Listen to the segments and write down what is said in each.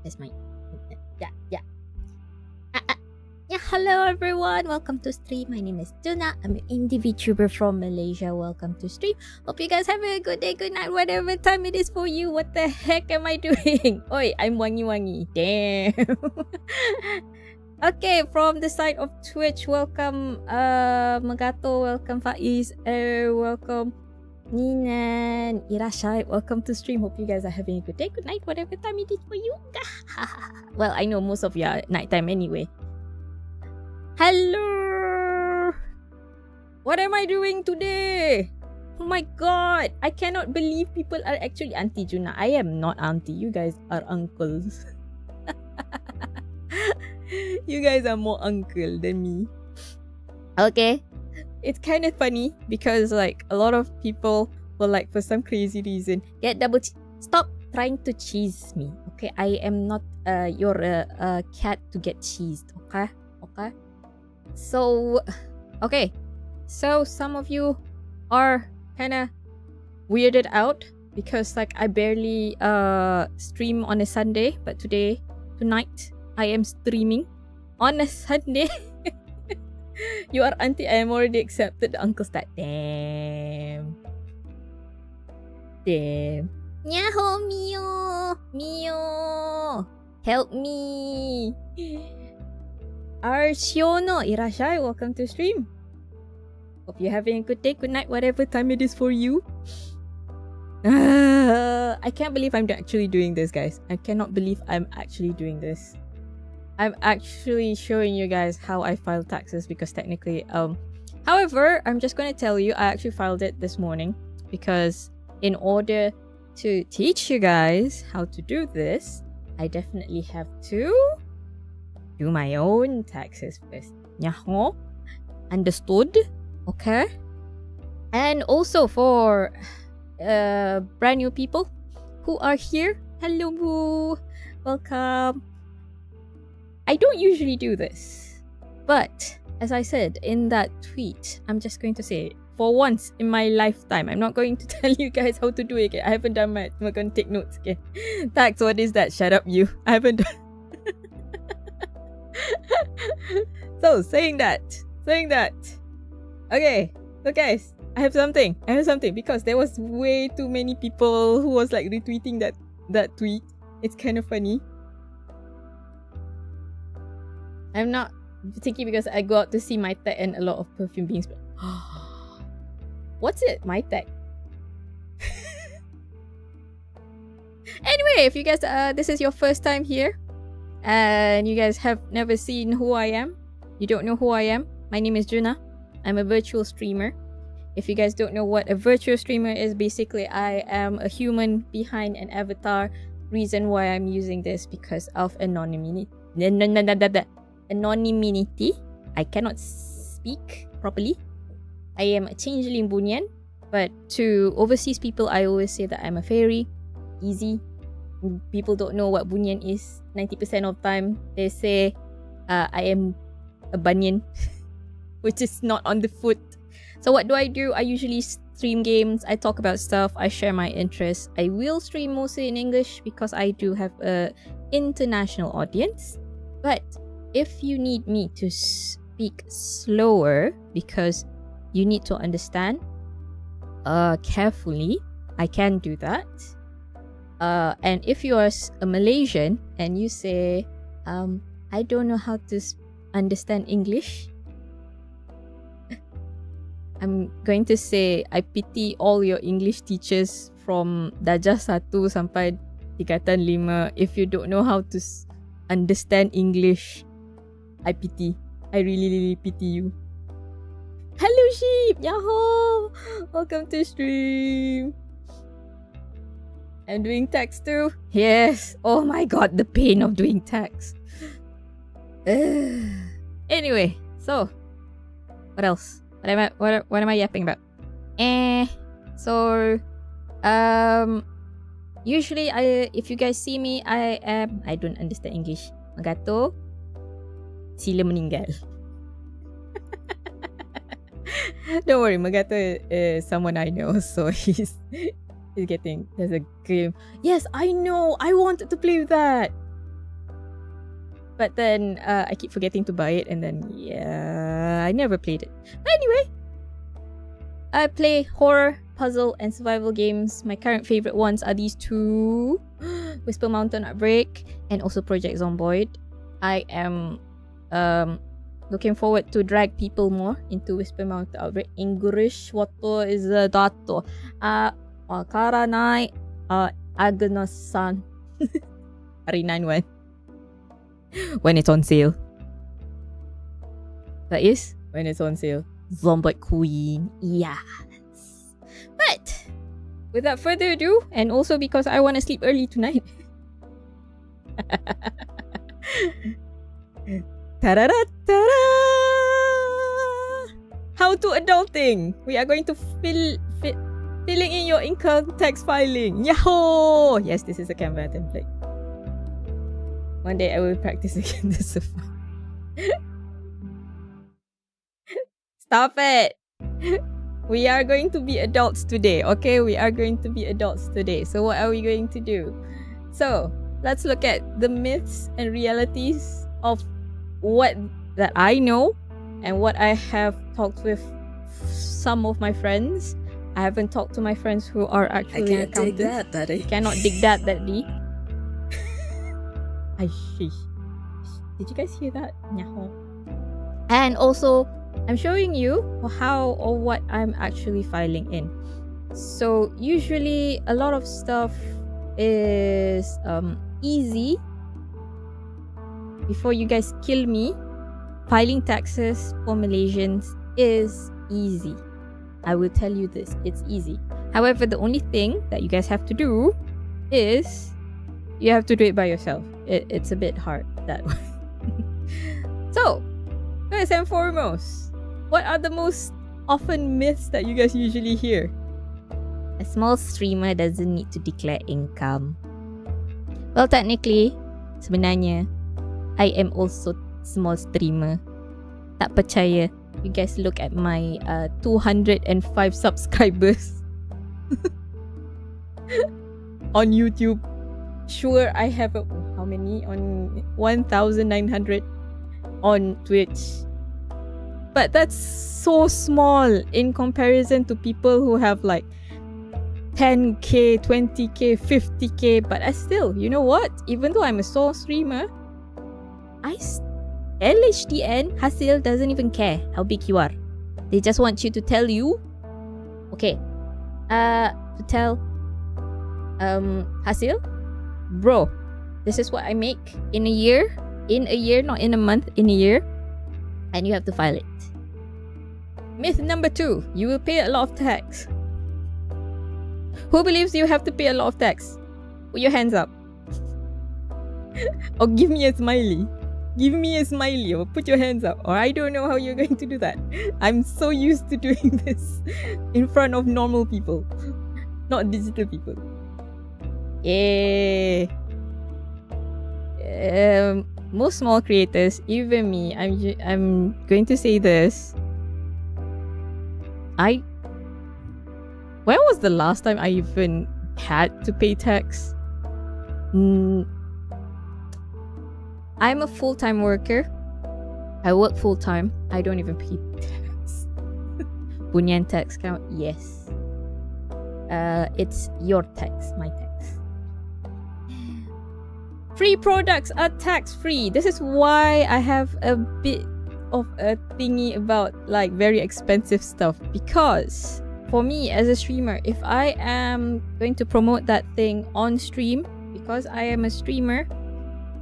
That's my... Yeah. Yeah, hello everyone. Welcome to stream. My name is Tuna. I'm an indie Vtuber from Malaysia. Welcome to stream. Hope you guys having a good day, good night, whatever time it is for you. What the heck am I doing? Oi, I'm wangi. Damn. Okay, from the side of Twitch, welcome Magato, welcome Faiz, welcome Ninan, Irashai, welcome to stream. Hope you guys are having a good day, good night, whatever time it is for you. Well, I know most of you are nighttime anyway. Hello! What am I doing today? Oh my god, I cannot believe people are actually Auntie Juna. I am not auntie, you guys are uncles. You guys are more uncle than me. Okay. It's kind of funny because like a lot of people will like for some crazy reason get double stop trying to cheese me. Okay, I am not your cat to get cheesed. Okay. So some of you are kind of weirded out because like I barely stream on a Sunday, but tonight I am streaming on a Sunday. You are auntie, I am already accepted the uncle stat. Damn. Nyaho Mio. Help me. Arshiono Irashai, welcome to stream. Hope you're having a good day, good night, whatever time it is for you. I can't believe I'm actually doing this, guys. I cannot believe I'm actually doing this. I'm actually showing you guys how I file taxes because technically, however, I'm just going to tell you, I actually filed it this morning because in order to teach you guys how to do this, I definitely have to do my own taxes first. Nyaho? Understood? Okay. And also for brand new people who are here, hello boo, welcome. I don't usually do this, but as I said in that tweet, I'm just going to say, for once in my lifetime, I'm not going to tell you guys how to do it again. I haven't done my... I'm going to take notes again. Tax, what is that? Shut up, you. I haven't done... So, saying that. Okay, so guys, I have something because there was way too many people who was like retweeting that tweet. It's kind of funny. I'm not thinking because I go out to see my tech and a lot of perfume being sprayed. What's it? My tech. Anyway, if you guys this is your first time here and you guys have never seen who I am, you don't know who I am, my name is Juna. I'm a virtual streamer. If you guys don't know what a virtual streamer is, basically I am a human behind an avatar. Reason why I'm using this because of anonymity. I cannot speak properly. I am a changeling bunyan, but to overseas people I always say that I'm a fairy. Easy. People don't know what bunyan is. 90% of time they say I am a bunyan, which is not on the foot. So what do? I usually stream games, I talk about stuff, I share my interests. I will stream mostly in English because I do have a international audience. But if you need me to speak slower because you need to understand carefully, I can do that. And if you are a Malaysian and you say, I don't know how to understand English, I'm going to say, I pity all your English teachers from Darjah 1 sampai tingkatan 5. If you don't know how to understand English, I pity. I really pity you. Hello sheep! Yahoo! Welcome to stream. I'm doing tax too. Yes. Oh my god, the pain of doing tax. Anyway, so what else? What am I yapping about? So usually if you guys see me, I don't understand English. Magato, sila meninggal. Don't worry, Magato is someone I know, so he's there's a game. Yes, I know. I wanted to play with that. But then I keep forgetting to buy it, and then yeah, I never played it. But anyway, I play horror, puzzle, and survival games. My current favorite ones are these two: Whisper Mountain Outbreak and also Project Zomboid. I am looking forward to drag people more into Whisper Mountain Outbreak. English, what is dato? Wakaranai Agnes-san. Arinan when it's on sale. That is when it's on sale. Zomboid Queen. Yes. But without further ado, and also because I want to sleep early tonight. Ta-da-da-ta-da! How to adulting. We are going to filling in your income tax filing. Yahoo! Yes, this is a Canva template. One day I will practice again. This is fun. Stop it! We are going to be adults today, okay? We are going to be adults today. So what are we going to do? So, let's look at the myths and realities of what that I know and what I have talked with some of my friends. I haven't talked to my friends who are actually accountants. I can't dig that, Daddy. Cannot dig that deep. Did you guys hear that? No. And also, I'm showing you how or what I'm actually filing in. So usually a lot of stuff is easy. Before you guys kill me, filing taxes for Malaysians is easy. I will tell you this, it's easy. However, the only thing that you guys have to do is you have to do it by yourself. It's a bit hard that way. So, first and foremost, what are the most often myths that you guys usually hear? A small streamer doesn't need to declare income. Well, technically, sebenarnya, I am also small streamer. Tak percaya, you guys look at my 205 subscribers on YouTube. Sure, I have how many on 1,900 on Twitch. But that's so small in comparison to people who have like 10k, 20k, 50k. But I still, you know what? Even though I'm a sole streamer, LHDN, Hasil doesn't even care how big you are. They just want you to tell you, okay, to tell Hasil, bro, this is what I make in a year, not in a month, in a year, and you have to file it. Myth number 2, you will pay a lot of tax. Who believes you have to pay a lot of tax? Put your hands up. Or give me a smiley. Give me a smiley or put your hands up. Or I don't know how you're going to do that. I'm so used to doing this in front of normal people, not digital people. Yeah. Most small creators, even me, I'm going to say this. When was the last time I even had to pay tax? I'm a full-time worker. I work full-time. I don't even pay tax. Bunyan tax count? Yes. It's your tax, my tax. Free products are tax-free. This is why I have a bit of a thingy about like very expensive stuff. Because for me as a streamer, if I am going to promote that thing on stream, because I am a streamer,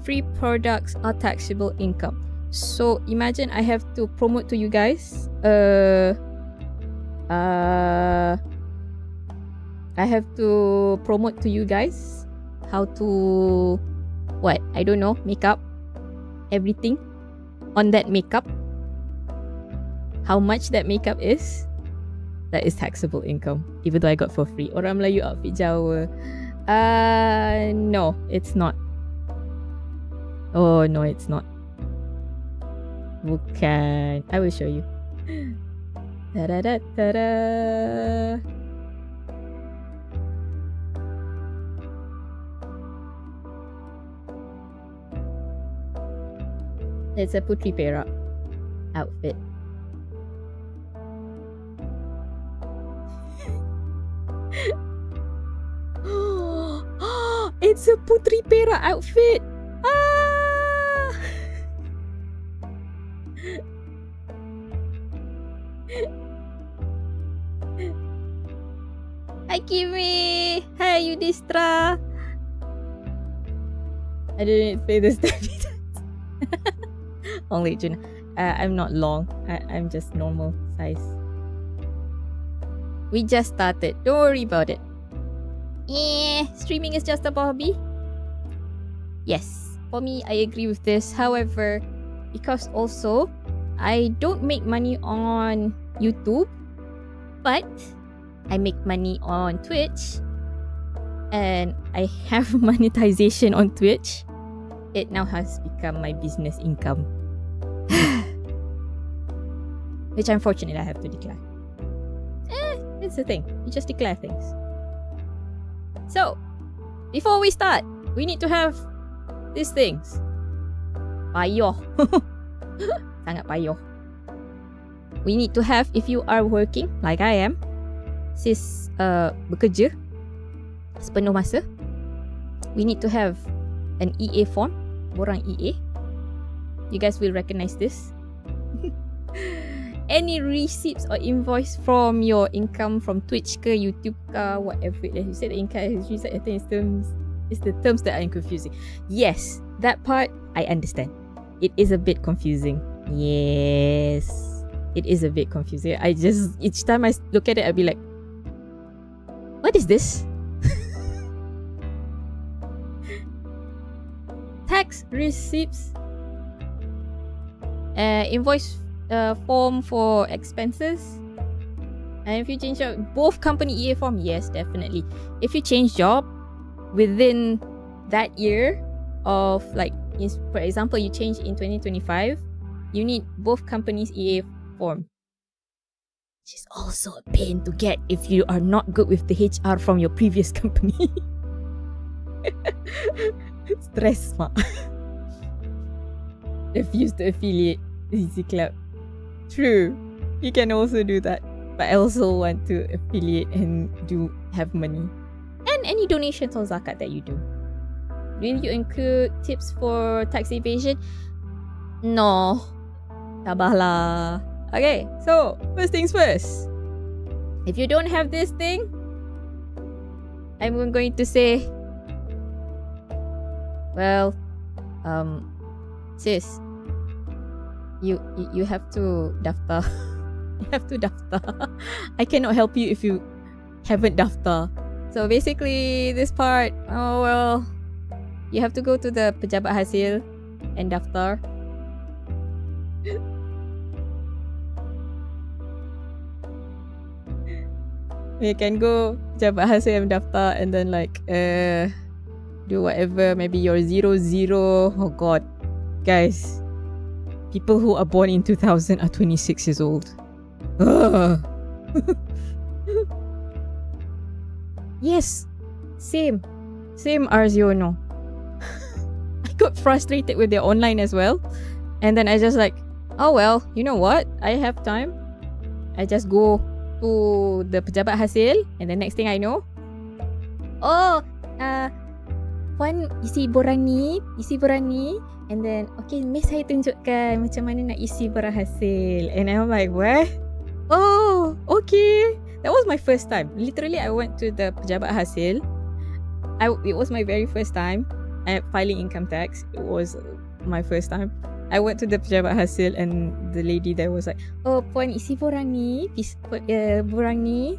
free products are taxable income. So imagine I have to promote to you guys. I have to promote to you guys how to what? I don't know, makeup, everything on that makeup. How much that makeup is? That is taxable income, even though I got for free. Orang Melayu outfit Jawa. No, it's not. Oh, no, it's not. Bukan. I will show you. Ta-da-da-ta-da. It's a Putri Perak outfit. It's a Putri Perak outfit. Ah! Hi Kimi. Hi Yudhistra. I didn't say this to be only June. I'm not long. I'm just normal size. We just started. Don't worry about it. Streaming is just a hobby. Yes, for me, I agree with this. However, because also I don't make money on YouTube, but I make money on Twitch, and I have monetization on Twitch. It now has become my business income, which unfortunately I have to declare. It's the thing. You just declare things. So, before we start, we need to have these things. Payah. Sangat payah. We need to have, if you are working, like I am, sis bekerja sepenuh masa, we need to have an EA form. Borang EA. You guys will recognize this. Any receipts or invoice from your income from Twitch ke YouTube ke whatever it is. You said the income, you said I think it's the terms that are confusing. Yes, that part I understand. It is a bit confusing. Yes, it is a bit confusing. I just, each time I look at it, I'll be like, what is this? Tax receipts, invoice form for expenses. And if you change job, both company EA form, yes, definitely. If you change job within that year of, like, for example, you change in 2025, you need both companies EA form, which is also a pain to get if you are not good with the HR from your previous company. Stress, mak. Refuse to affiliate Easy Club. True, you can also do that, but I also want to affiliate and have money. And any donations or zakat that you do. Will you include tips for tax evasion? No. Tabahlah. Okay, so first things first. If you don't have this thing, I'm going to say, well, sis, you have to daftar. You have to daftar. I cannot help you if you haven't daftar. So basically, this part, oh well, you have to go to the pejabat hasil and daftar. You can go pejabat hasil and daftar and then like do whatever, maybe your 00. Oh god, guys, people who are born in 2000 are 26 years old. Yes, same Arziono. I got frustrated with their online as well, and then I just like, oh well, you know what, I have time, I just go to the pejabat hasil, and the next thing I know, puan isi borang ni, and then okay, miss saya tunjukkan macam mana nak isi borang hasil, and I'm like, what? Oh, okay. That was my first time. Literally, I went to the pejabat hasil. It was my very first time filing income tax. It was my first time. I went to the pejabat hasil, and the lady there was like, oh, puan isi borang ni, borang ni,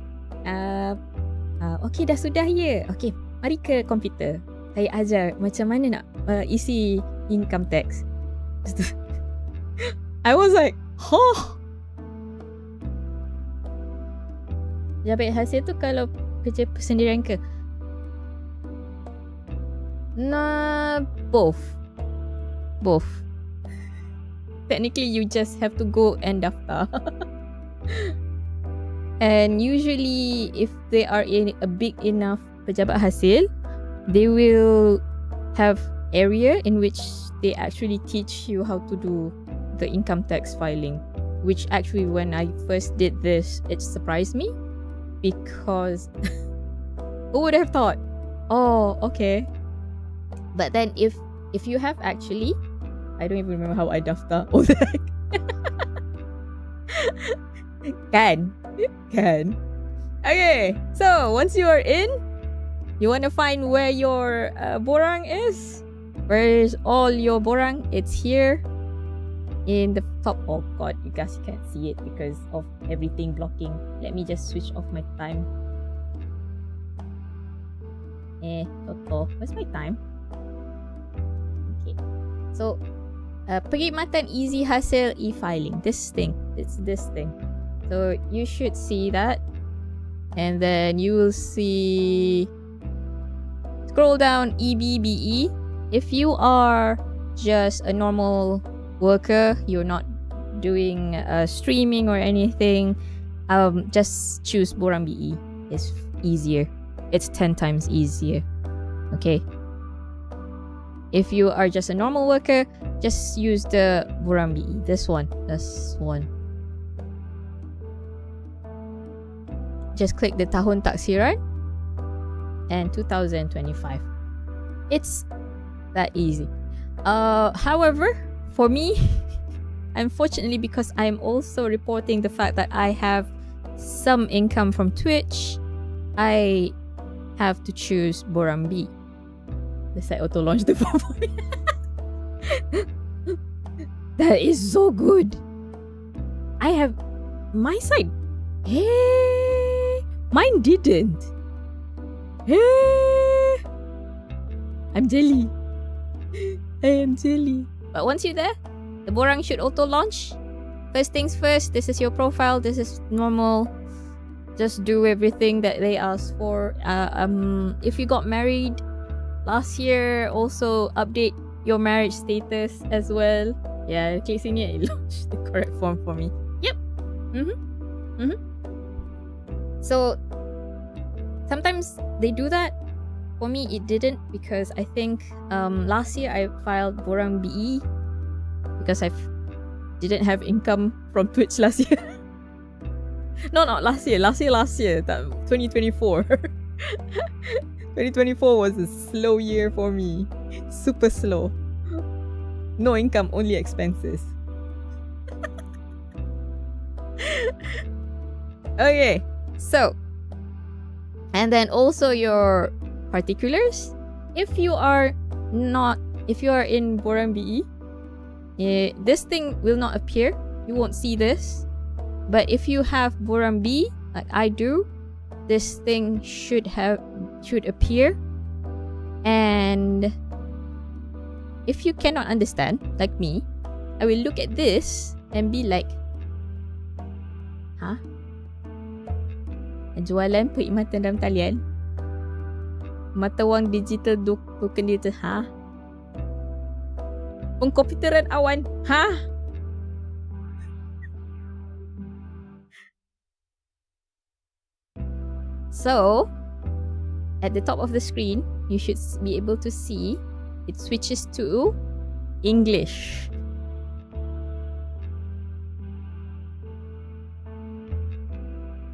okay, dah sudah ya. Okay, mari ke komputer. Saya ajar macam mana nak isi income tax. I was like, huh? Pejabat hasil tu kalau kerja persendirian ke? Nah, both. Technically, you just have to go and daftar. And usually, if they are in a big enough pejabat hasil, they will have area in which they actually teach you how to do the income tax filing, which actually when I first did this, it surprised me because who would have thought? Oh, okay. But then if you have actually, I don't even remember how I daftar. Oh, the heck. Can. Okay, so once you are in, you want to find where your borang is. Where is all your borang? It's here in the top. Oh god, you guys can't see it because of everything blocking. Let me just switch off my time. Toto. Where's my time? Okay. So, perkhidmatan easy hasil e-filing. This thing. It's this thing. So, you should see that. And then you will see... Scroll down EBBE. If you are just a normal worker, you're not doing streaming or anything, just choose Borang BE. It's easier. It's 10 times easier. Okay. If you are just a normal worker, just use the Borang BE. This one. Just click the tahun taksiran and 2025. It's that easy. However, for me, unfortunately, because I'm also reporting the fact that I have some income from Twitch, I have to choose Borang B. Let's say auto launch the form for me. That is so good. I have my side. Hey, mine didn't. Hey, I'm jelly. I am jelly. But once you're there, the borang should auto launch. First things first, this is your profile. This is normal. Just do everything that they ask for. If you got married last year, also update your marriage status as well. Yeah, click sini, it launched the correct form for me. Yep. So sometimes they do that. For me, it didn't because I think last year I filed Borang BE because I didn't have income from Twitch last year. No, not last year. Last year. 2024. 2024 was a slow year for me. Super slow. No income, only expenses. Okay, so. And then also your particulars. If you are in Borang BE, this thing will not appear. You won't see this. But if you have Borang B, like I do, this thing should appear. And if you cannot understand, like me, I will look at this and be like, huh? Jualan perkhidmatan dalam talian? Mata wang digital token dia, ha? Pengkomputeran awan, ha? So, at the top of the screen, you should be able to see it switches to English.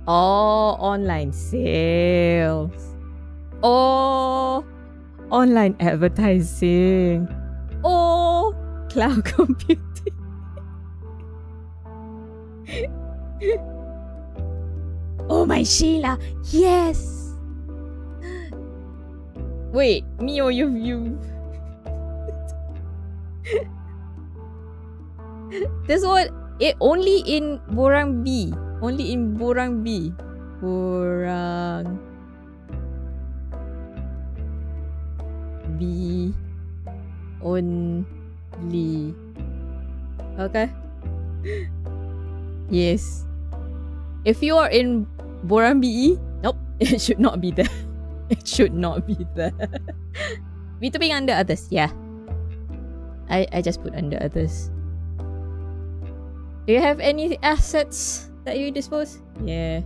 Oh, online sales. Oh, online advertising. Oh, cloud computing. Oh, my Sheila. Yes. Wait, me or you? This one, it only in Borang B. Only in Borang B. Borang B. Only. Okay. Yes. If you are in Borang BE, nope, it should not be there. It should not be there. Vtuber under others, yeah. I just put under others. Do you have any assets that you dispose? Yeah.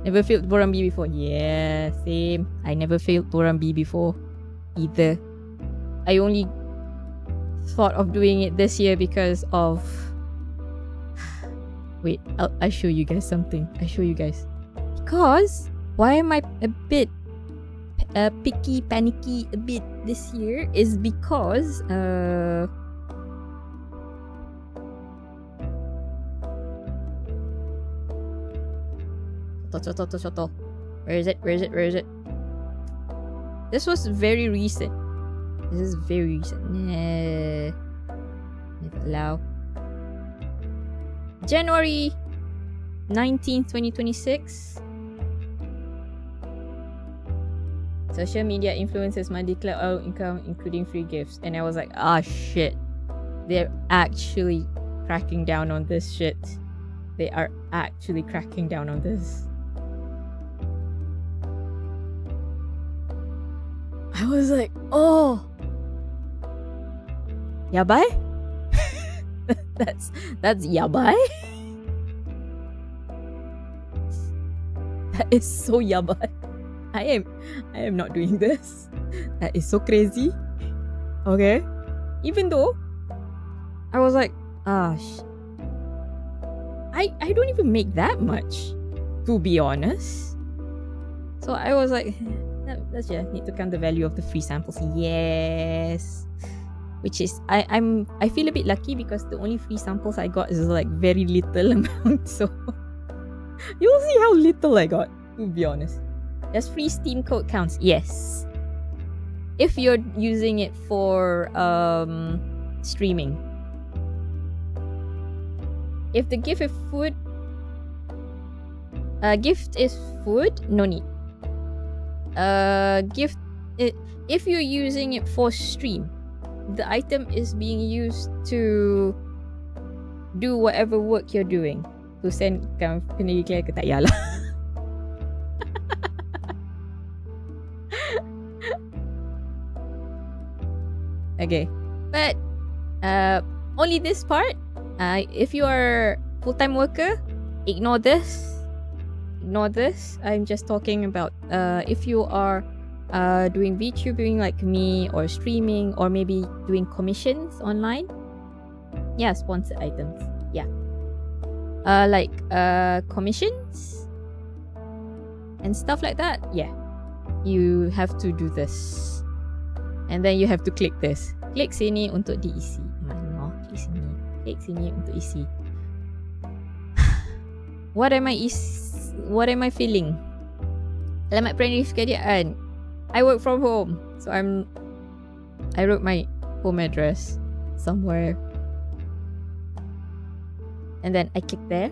Never failed Borang B before? Yeah, same. I never failed Borang B before either. I only thought of doing it this year because of... Wait, I'll show you guys something. I'll show you guys. Because, why am I a bit picky, panicky a bit this year is because... Where is it? Where is it? Where is it? This was very recent. This is very recent. Never allow. January 19th, 2026. Social media influencers might declare all income, including free gifts. And I was like, ah, shit. They're actually cracking down on this shit. They are actually cracking down on this. I was like, oh, yabai? that's yabai? That is so yabai. I am not doing this. That is so crazy. Okay. Even though I was like, I don't even make that much, to be honest. So I was like, let's just need to count the value of the free samples. Yes. Which is I feel a bit lucky because the only free samples I got is like very little amount. So you'll see how little I got, to be honest. Does free Steam code counts? Yes. If you're using it for streaming. If the gift is food, no need. If you're using it for stream, the item is being used to do whatever work you're doing. To send kena declare ke tak yalah. Okay, but only this part. If you are full-time worker, ignore this. Ignore this. I'm just talking about if you are doing VTubing like me, or streaming, or maybe doing commissions online. Yeah, sponsored items. Yeah. Like commissions and stuff like that. Yeah. You have to do this. And then you have to click this. Klik sini untuk diisi. Mana? Klik sini. Klik sini untuk isi. What am I feeling? Alamat primary sekalian. I work from home. So I wrote my home address somewhere. And then I click there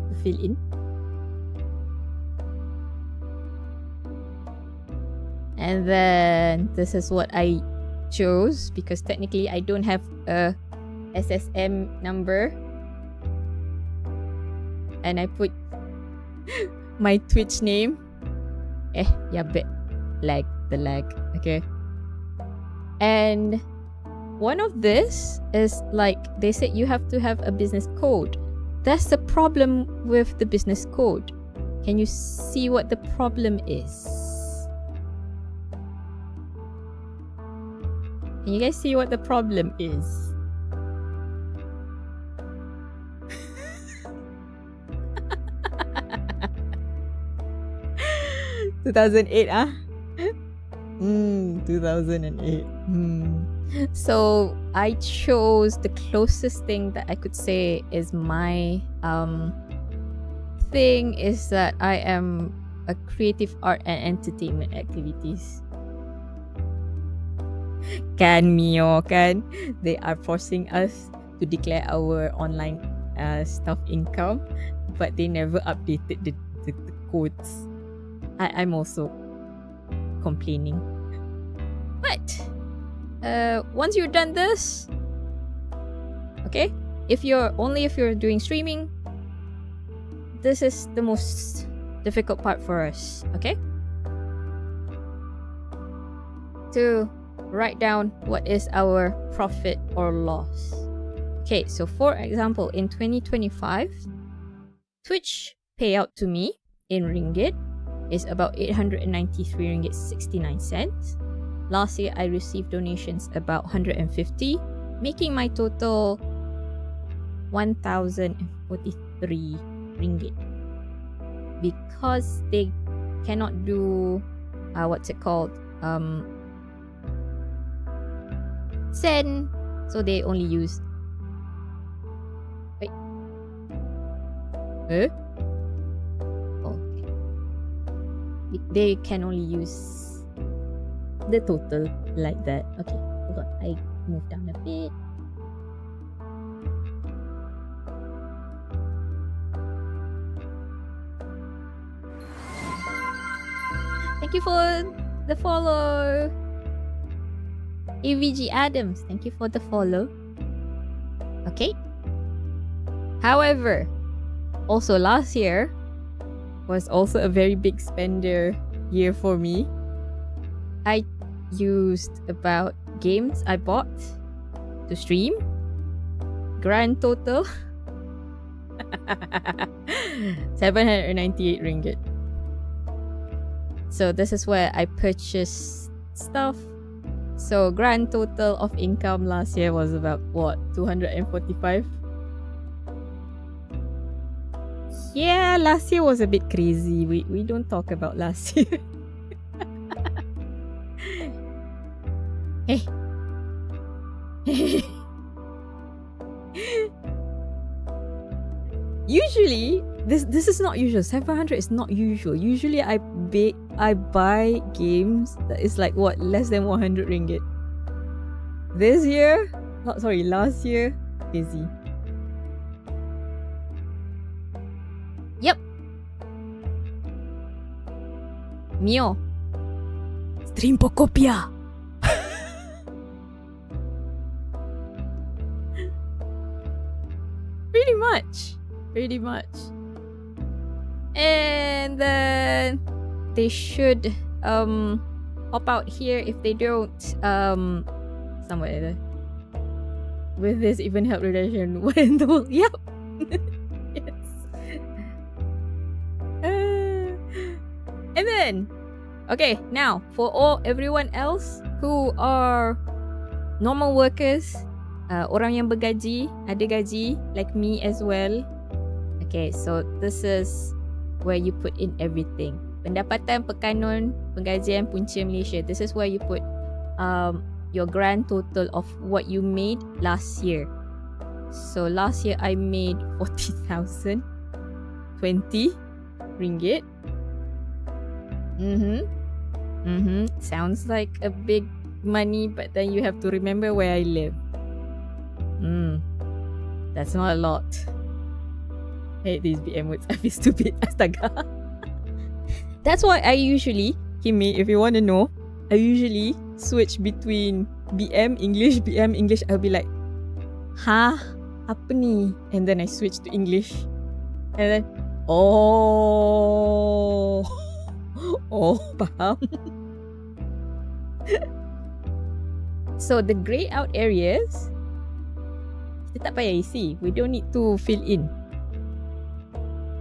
to fill in. And then this is what I chose because technically I don't have a SSM number. And I put my Twitch name. Lag. Okay. And one of this is like they said you have to have a business code. That's the problem with the business code. Can you see what the problem is? Can you guys see what the problem is? (2008) 2008. So I chose the closest thing that I could say is my thing is that I am a creative art and entertainment activities. Kan Mio, kan? They are forcing us to declare our online stuff income, but they never updated the codes. I'm also complaining. But once you're done this, okay, if you're doing streaming, this is the most difficult part for us, okay? To write down what is our profit or loss. Okay, so for example, in 2025, Twitch payout to me in ringgit is about 893 ringgit 69 cents. Last year, I received donations about 150, making my total 1,043 ringgit. Because they cannot do, what's it called? Send. So they only use. Wait. Okay. They can only use the total like that. Okay, hold on. I move down a bit. Thank you for the follow. AVG Adams, thank you for the follow. Okay. However, also last year was also a very big spender year for me. I used about games I bought to stream. Grand total 798 ringgit. So this is where I purchased stuff. So grand total of income last year was about what, 245? Yeah, last year was a bit crazy. We don't talk about last year. Hey. Usually, this is not usual. 700 is not usual. Usually I buy games that is like what, less than 100 ringgit. Last year, busy. Yep. Mio. Stream Pokopia. Pretty much. And then they should pop out here if they don't somewhere there. With this even help reduction when the yep. Yes. And then okay, now for everyone else who are normal workers, orang yang bergaji, ada gaji like me as well. Okay, so this is where you put in everything. Pendapatan Pekanon Penggajian Punca Malaysia. This is where you put your grand total of what you made last year. So last year I made 40,020 ringgit. Sounds like a big money, but then you have to remember where I live. That's not a lot. Hate these BM words. I feel stupid. Astaga. That's why I usually, Kimi, if you want to know, I usually switch between BM English. I'll be like, huh? Apa ni? And then I switch to English. And then, oh, faham. So the grey out areas, kita tak payah isi. We don't need to fill in.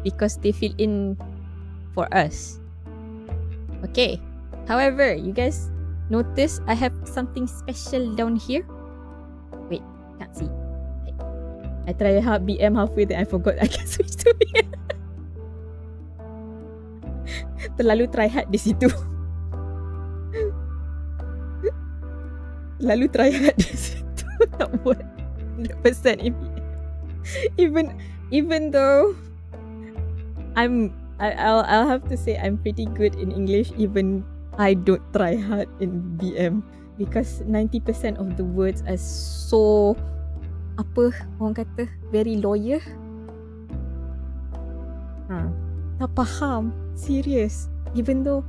Because they fill in for us. Okay. However, you guys notice I have something special down here. Wait, can't see. I try BM halfway, then I forgot I can switch to BM. Terlalu try hard di situ. Tak buat 100% in BM. Even though I'll have to say I'm pretty good in English, even I don't try hard in BM, because 90% of the words are so, apa orang kata, very lawyer. Tak faham, serious. Even though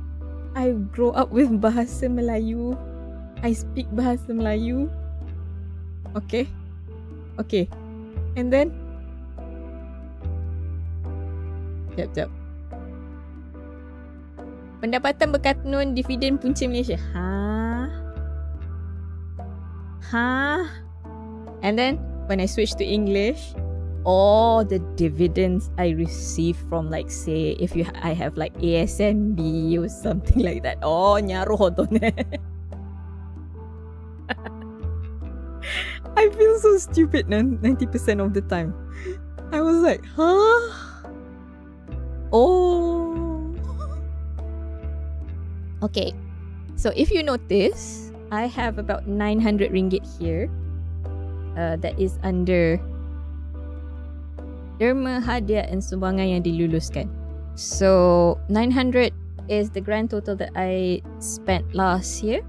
I grow up with bahasa Melayu, I speak bahasa Melayu. Okay. And then Jap. Pendapatan berkanun dividen Punca Malaysia. And then when I switch to English, all the dividends I receive from, like, say, I have like ASNB or something like that. Oh, nyaruh tu. I feel so stupid 90% of the time. I was like, huh? Oh. Okay. So if you notice, I have about 900 ringgit here. That is under derma, hadiah and sumbangan yang diluluskan. So 900 is the grand total that I spent last year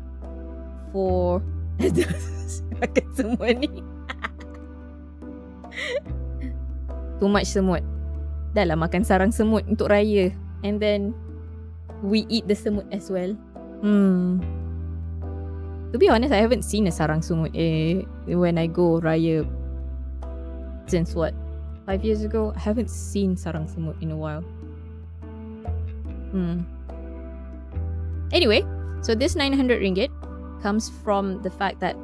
for makan semua ni. Too much semut. Dah lah makan sarang semut untuk raya. And then we eat the semut as well. To be honest, I haven't seen a sarang semut when I go raya since what? 5 years ago? I haven't seen sarang semut in a while. Anyway, so this 900 ringgit comes from the fact that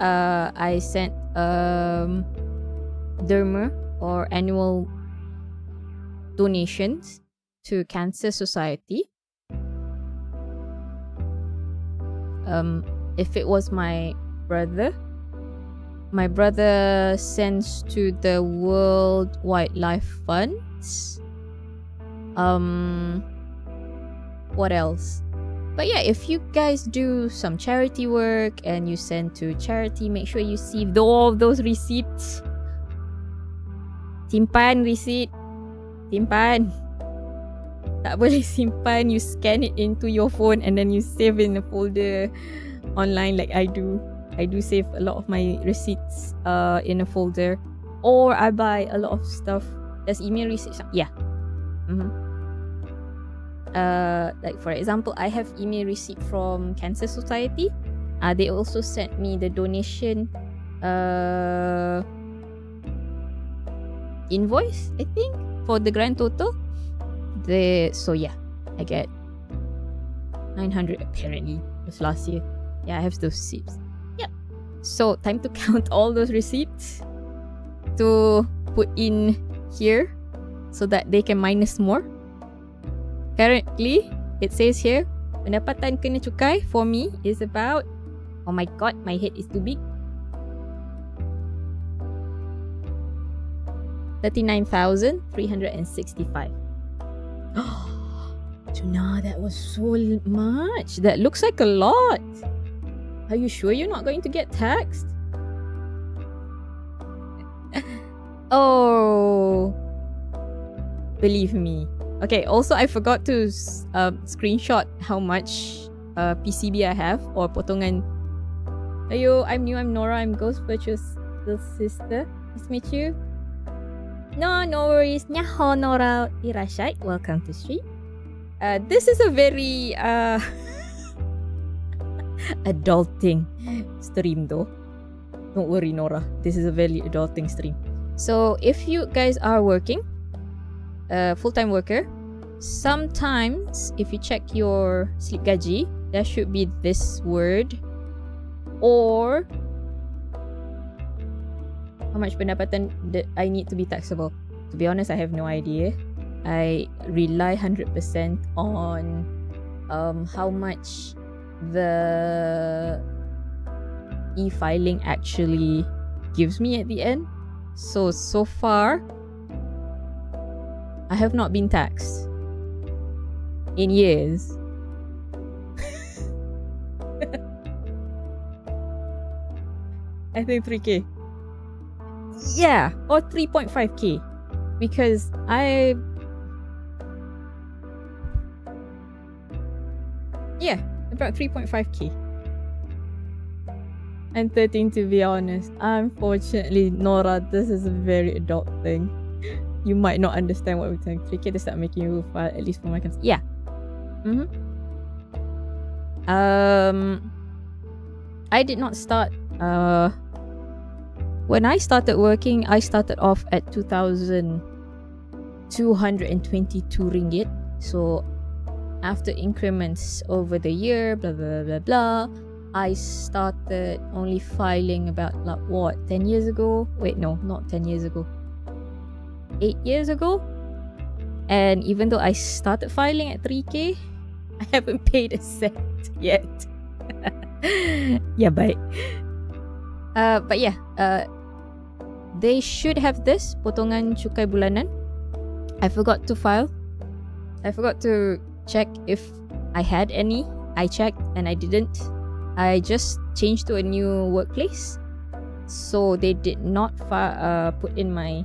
I sent derma or annual donations to Cancer Society. If it was my brother sends to the World Wildlife Funds. What else? But yeah, if you guys do some charity work and you send to charity, make sure you see all those receipts. Simpan receipt. Simpan. Tak boleh simpan. You scan it into your phone and then you save in a folder online like I do. I do save a lot of my receipts in a folder. Or I buy a lot of stuff. There's email receipts. Yeah. Like for example, I have email receipt from Cancer Society. They also sent me the donation invoice, I think, for the grand total. So yeah, I get 900 apparently. It was last year. Yeah, I have those receipts. Yep. So time to count all those receipts to put in here so that they can minus more. Currently, it says here, pendapatan kena cukai for me is about, oh my god, my head is too big, 39,365. Tuna, that was so much. That looks like a lot. Are you sure you're not going to get taxed? Oh, believe me. Okay, also I forgot to screenshot how much PCB I have or potongan. Ayo, I'm new, I'm Nora, I'm Ghost Virtuous little sister. Nice to meet you. No worries. Nyaho Nora, irashai. Welcome to stream. This is a very adulting stream though. Don't worry, Nora. This is a very adulting stream. So if you guys are working, full-time worker, sometimes if you check your slip gaji, there should be this word or how much pendapatan that I need to be taxable. To be honest, I have no idea. I rely 100% on how much the e-filing actually gives me at the end. So far, I have not been taxed in years. I think 3k. Yeah, or 3.5k. Because about 3.5k. I'm 13 to be honest. Unfortunately, Nora, this is a very adult thing. You might not understand what we're saying. 3k to start making you file, at least for my concern. Yeah. I did not start when I started working, I started off at 2,222 ringgit. So after increments over the year, blah blah blah blah, I started only filing about like what, 10 years ago? Wait, no, not 10 years ago. 8 years ago. And even though I started filing at 3k, I haven't paid a cent yet. Yeah, bye. But yeah, they should have this potongan cukai bulanan. I forgot to file. I forgot to check if I had any. I checked and I didn't. I just changed to a new workplace, so they did not put in my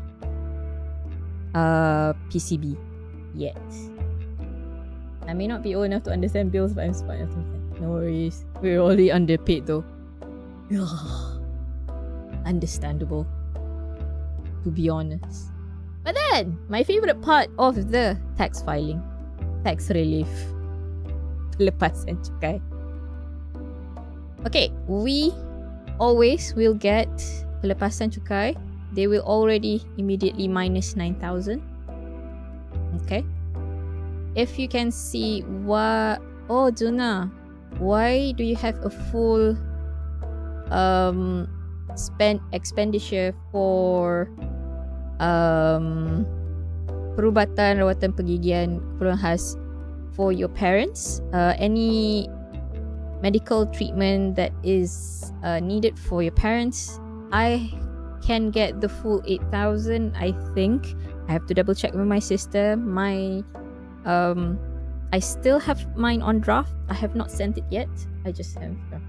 PCB yet. I may not be old enough to understand bills, but I'm smart enough to understand. No worries. We're already underpaid though. Understandable, to be honest. But then, my favorite part of the tax filing, tax relief, pelepasan cukai. Okay, we always will get pelepasan cukai. They will already immediately minus 9,000. Okay. If you can see what... Oh, Juna, why do you have a full expenditure for perubatan rawatan pergigian keperluan khas for your parents? Any medical treatment that is needed for your parents, I can get the full 8,000, I think. I have to double check with my sister. I still have mine on draft. I have not sent it yet. I just have draft.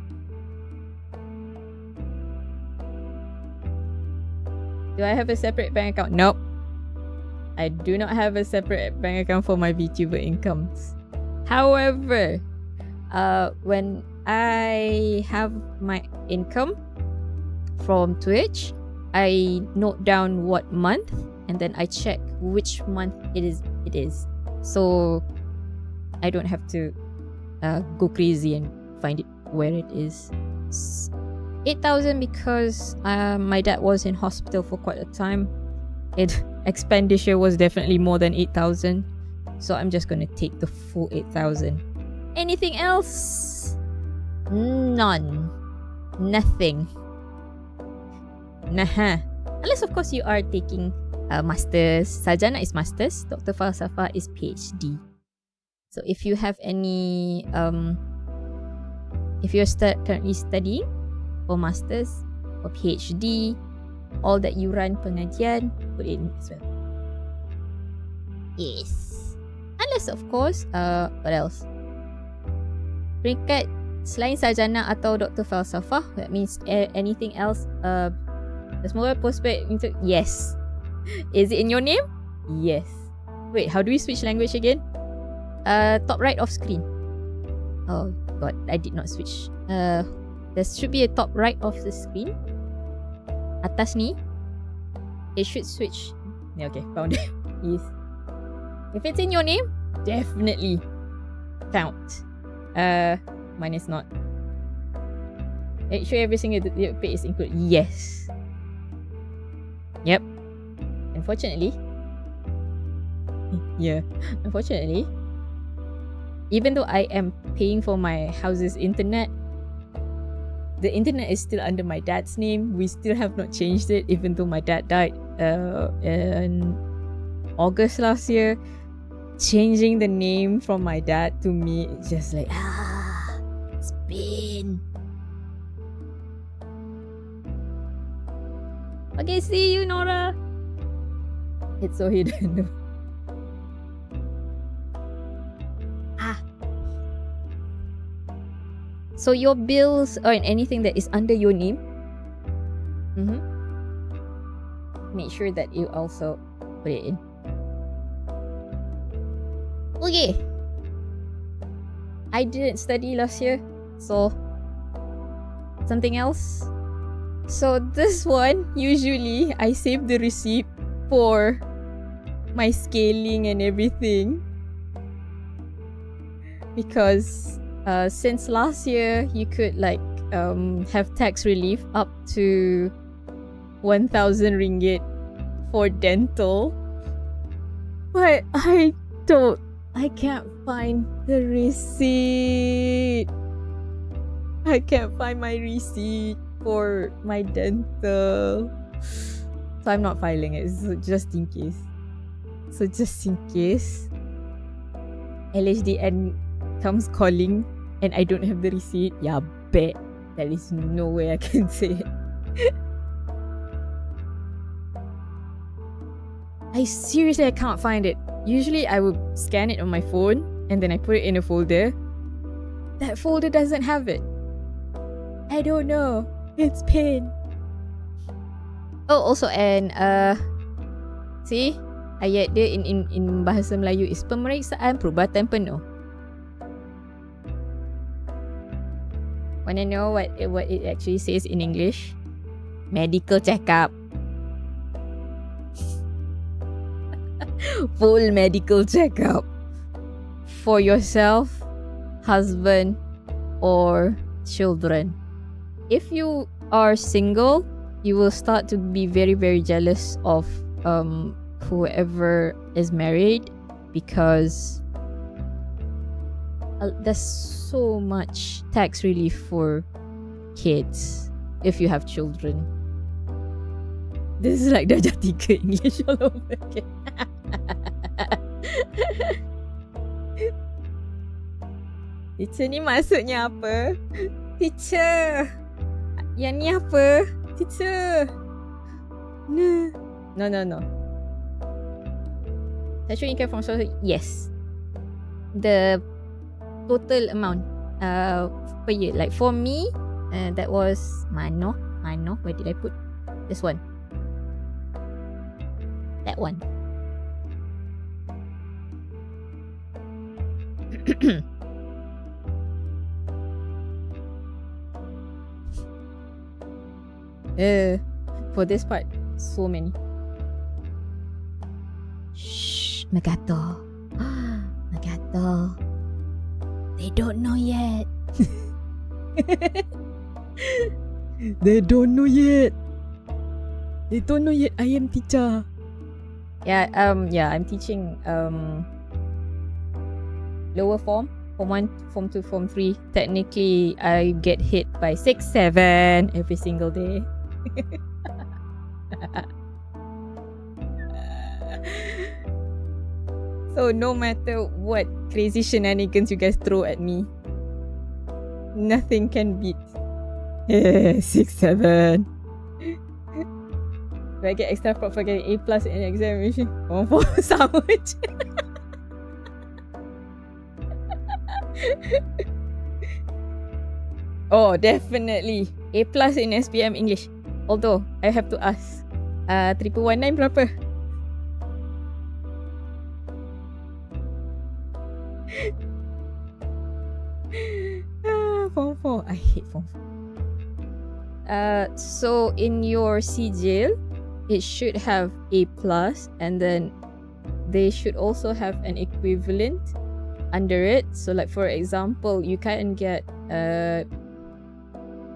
Do I have a separate bank account? Nope. I do not have a separate bank account for my VTuber incomes. However, when I have my income from Twitch, I note down what month and then I check which month it is. So I don't have to go crazy and find it where it is. 8,000 because my dad was in hospital for quite a time. Expenditure was definitely more than 8,000. So I'm just gonna take the full 8,000. Anything else? None. Nothing. Nah. Unless of course you are taking masters. Sarjana is masters. Dr. Falsafah is PhD. So if you have any if you're currently studying for masters or PhD, all that you run pengajian, put it in as well. Yes. Unless of course, what else? Peringkat selain sarjana atau Dr. Falsafah, that means anything else, the smaller postgrad into, yes. Is it in your name? Yes. Wait, how do we switch language again? Top right of screen. Oh god, I did not switch. There should be a top right of the screen. Atas ni, it should switch. Yeah, okay, found it. Yes. If it's in your name, definitely count. Mine is not. Make sure every single pay is included. Yes. Yep. Unfortunately. Yeah. Unfortunately, even though I am paying for my house's internet, the internet is still under my dad's name. We still have not changed it, even though my dad died in August last year. Changing the name from my dad to me, it's just like, it's been. Okay, see you, Nora. It's so hidden. So your bills or anything that is under your name, make sure that you also put it in. Okay. I didn't study last year, so something else. So this one, usually I save the receipt for my scaling and everything. Because since last year, you could have tax relief up to 1,000 ringgit for dental. But I can't find the receipt. I can't find my receipt for my dental. So I'm not filing it, just in case. So just in case LHDN comes calling and I don't have the receipt, yeah, bet there is no way I can say it. I can't find it. Usually I would scan it on my phone and then I put it in a folder. That folder doesn't have it. I don't know. It's pain. Oh, also, and see, ayat dia in bahasa Melayu is pemeriksaan perubatan penuh. Wanna know what it actually says in English? Medical checkup. Full medical checkup for yourself, husband, or children. If you are single, you will start to be very, very jealous of whoever is married, because there's so much tax relief for kids if you have children. This is like Darjah 3 English all over again. Teacher ni maksudnya apa? Teacher, yang ni apa? Teacher. No. Sexual income from source, yes. The total amount per year. Like for me, that was Mano. Where did I put this one? That one. For this part, so many. Shh, Magato. Magato. They don't know yet. They don't know yet. I am teacher. Yeah, I'm teaching lower form, form 1, form 2, form 3. Technically, I get hit by 6, 7 every single day. So no matter what crazy shenanigans you guys throw at me, nothing can beat 6, 7. Do I get extra prop for getting A+ in examination? For sama je. Oh, definitely A+ in SPM English. Although I have to ask, 319 berapa? Form 4. I hate Form 4. So in your CJL, it should have A+, and then they should also have an equivalent under it. So like for example, you can get an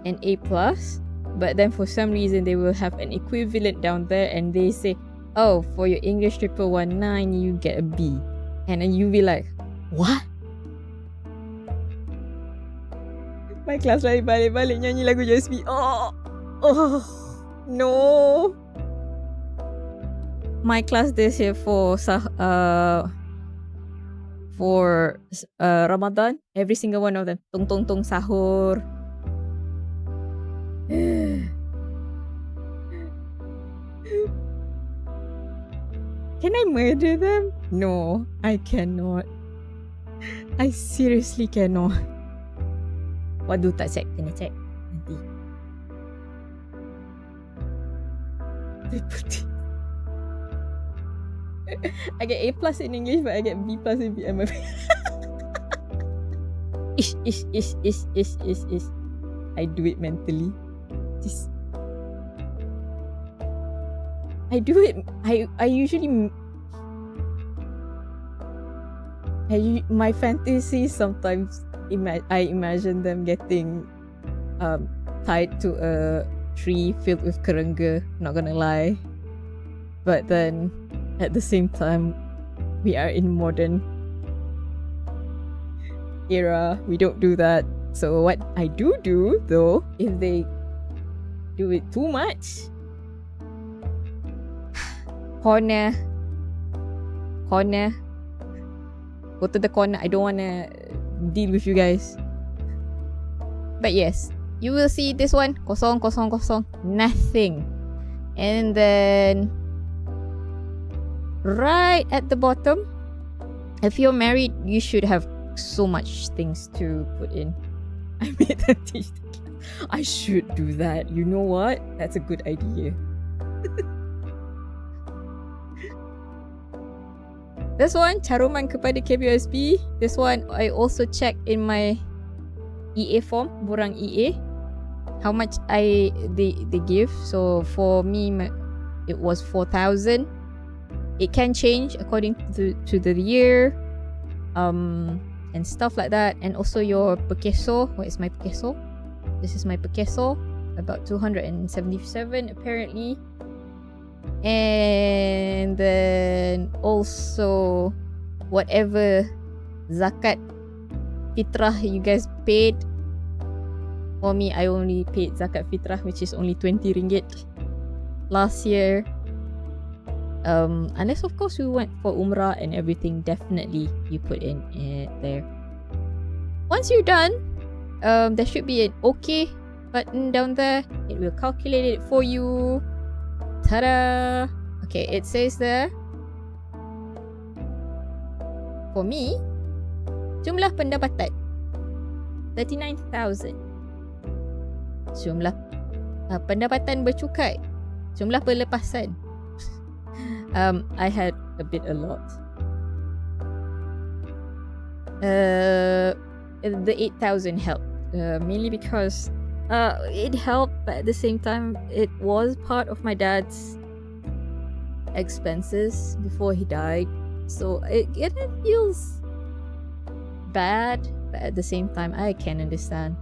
A+, but then for some reason they will have an equivalent down there and they say, oh, for your English 119 you get a B. And then you be like, what? My class lagi balik-balik nyanyi lagu JSP. Oh, no. My class this year for Ramadan, every single one of them, tong tong tong sahur. Can I murder them? No, I cannot. I seriously cannot. Waduh, tak check. Kena check nanti. I get A+ in English, but I get B+ in BMF. Ish. I do it mentally. I do it. I usually. My fantasy sometimes. I imagine them getting tied to a tree filled with kerengga. Not gonna lie, but then at the same time, we are in modern era. We don't do that. So what I do though, if they do it too much, corner, go to the corner. I don't wanna deal with you guys. But yes, you will see this one, kosong, kosong, kosong, nothing. And then right at the bottom, if you're married, you should have so much things to put in. I made them teach the class. I should do that. You know what? That's a good idea. This one, caruman kepada KBSB. This one, I also check in my EA form, borang EA, how much they give. So for me, it was 4,000. It can change according to the year, and stuff like that. And also your pekeso. What is my pekeso? This is my pekeso, about 277 apparently. And then also whatever zakat fitrah you guys paid. For me, I only paid zakat fitrah, which is only 20 ringgit last year. Unless of course we went for umrah and everything, definitely you put in it there. Once you're done, there should be an OK button down there. It will calculate it for you. Ta-da! Okay, it says there, for me, jumlah pendapatan 39,000. Jumlah pendapatan bercukai, jumlah pelepasan. I had a lot. The 8,000 helped, mainly because it helped, but at the same time, it was part of my dad's expenses before he died. So it feels bad, but at the same time, I can understand.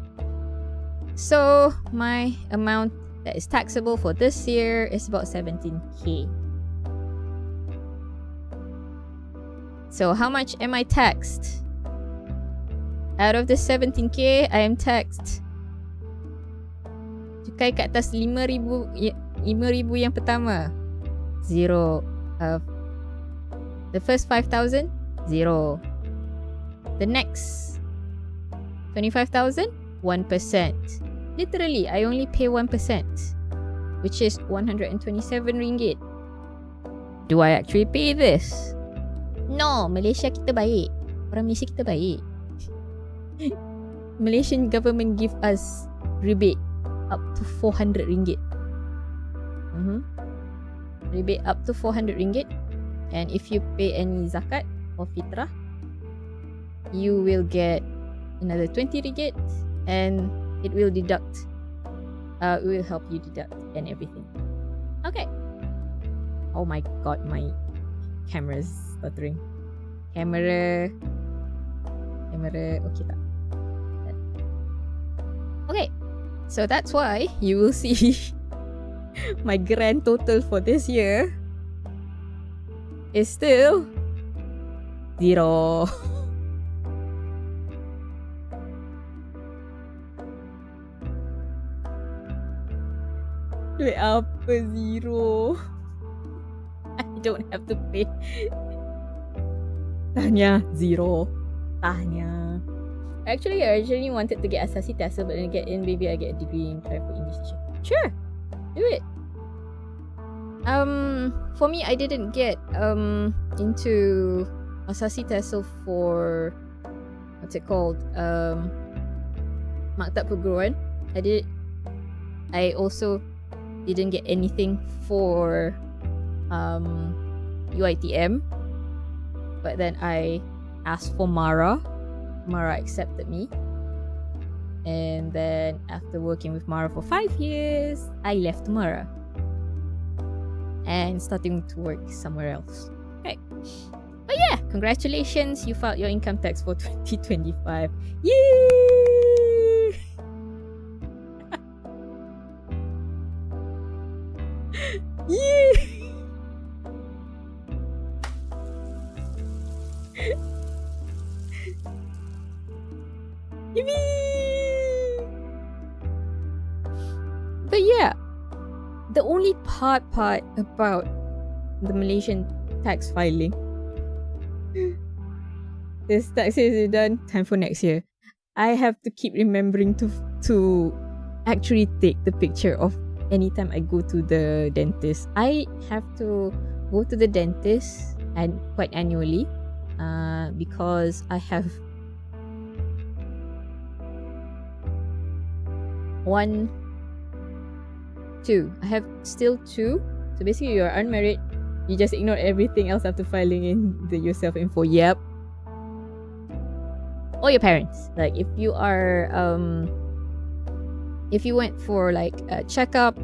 So my amount that is taxable for this year is about 17k. So how much am I taxed? Out of the 17k, I am taxed cukai kat atas 5,000 yang pertama, zero. The first 5,000, zero. The next 25,000, 1%. Literally, I only pay 1%, which is 127 ringgit. Do I actually pay this? No, Malaysia kita baik. Orang Malaysia kita baik. Malaysian government give us rebate up to 400 ringgit. Rebate up to 400 ringgit. And if you pay any zakat or fitrah, you will get another 20 ringgit, and it will deduct. It will help you deduct and everything. Okay. Oh my god, my camera is stuttering. Camera. Okay tak? Okay. So that's why you will see my grand total for this year is still zero. Wait, apa zero? I don't have to pay. Tanya, zero. Tanya. Actually, I originally wanted to get Asasi Tessa, but then maybe I get a degree in try for English teacher. Sure, do it. For me, I didn't get into Asasi Tessa for what's it called? Maktab Perguruan. I also didn't get anything for UiTM, but then I asked for Mara. Mara accepted me, and then after working with Mara for 5 years, I left Mara and starting to work somewhere else. Okay, but yeah, congratulations, you filed your income tax for 2025. Yay! Yay! But yeah, the only part about the Malaysian tax filing, this tax is done, time for next year. I have to keep remembering to actually take the picture of anytime I go to the dentist. I have to go to the dentist and quite annually because I have two. I have still two. So basically, you're unmarried. You just ignore everything else after filing in your self info. Yep. Or your parents. Like if you are if you went for like a checkup,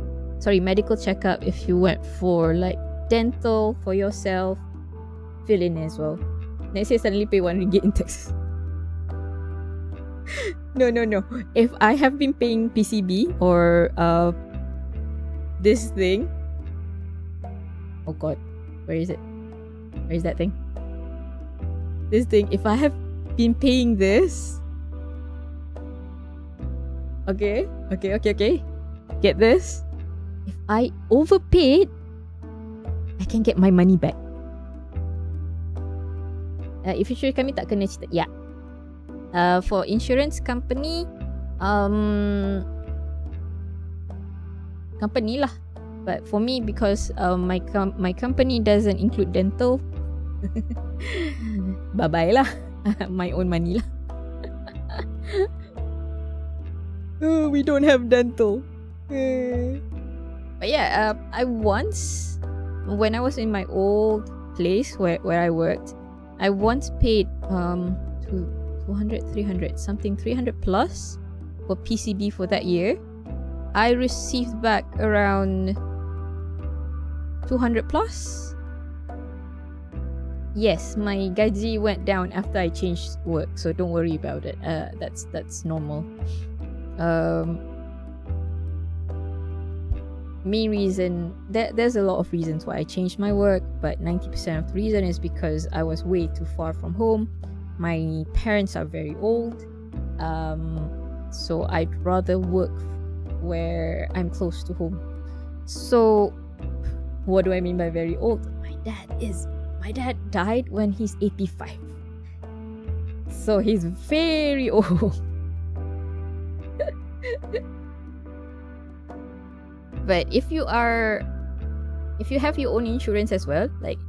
medical checkup. If you went for like dental for yourself, fill in as well. Next year suddenly pay 1 ringgit in taxes. No. If I have been paying PCB or this thing. Oh god, where is it? Where is that thing? This thing. If I have been paying this. Okay. Get this. If I overpaid, I can get my money back. If insurance kami tak kena cerita. Yeah. For insurance company, company lah. But for me, because my company doesn't include dental, bye-bye lah. My own money lah. We don't have dental. But yeah, I once, when I was in my old place where I worked, I once paid 200, 300, something 300 plus for PCB for that year. I received back around 200 plus. Yes, my gaji went down after I changed work, so don't worry about it. That's normal. Main reason, there's a lot of reasons why I changed my work, but 90% of the reason is because I was way too far from home. My parents are very old, so I'd rather work where I'm close to home. So what do I mean by very old? My dad died when he's 85, so he's very old. But if you have your own insurance as well, like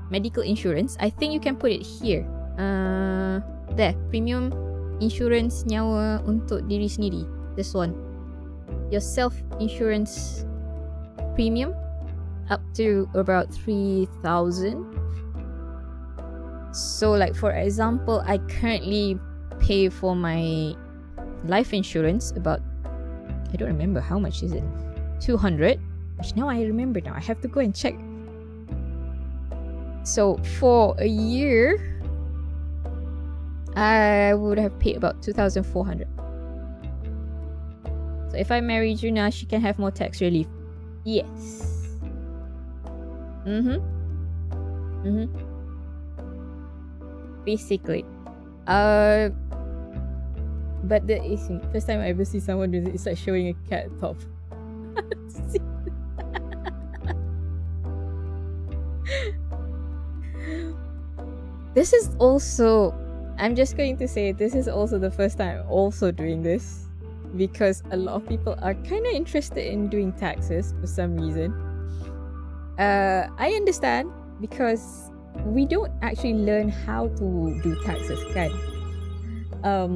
medical insurance, I think you can put it here. There, premium insurance nyawa untuk diri sendiri. This one, your self insurance premium up to about 3,000. So like for example, I currently pay for my life insurance about, I don't remember how much is it, 200, which now I remember. Now I have to go and check. So for a year I would have paid about 2,400. So if I marry Juna, she can have more tax relief. Yes. Basically. But the first time I ever see someone do it, it's like showing a cat top. This is also, I'm just going to say, this is also the first time I'm also doing this, because a lot of people are kind of interested in doing taxes for some reason. I understand, because we don't actually learn how to do taxes, kan?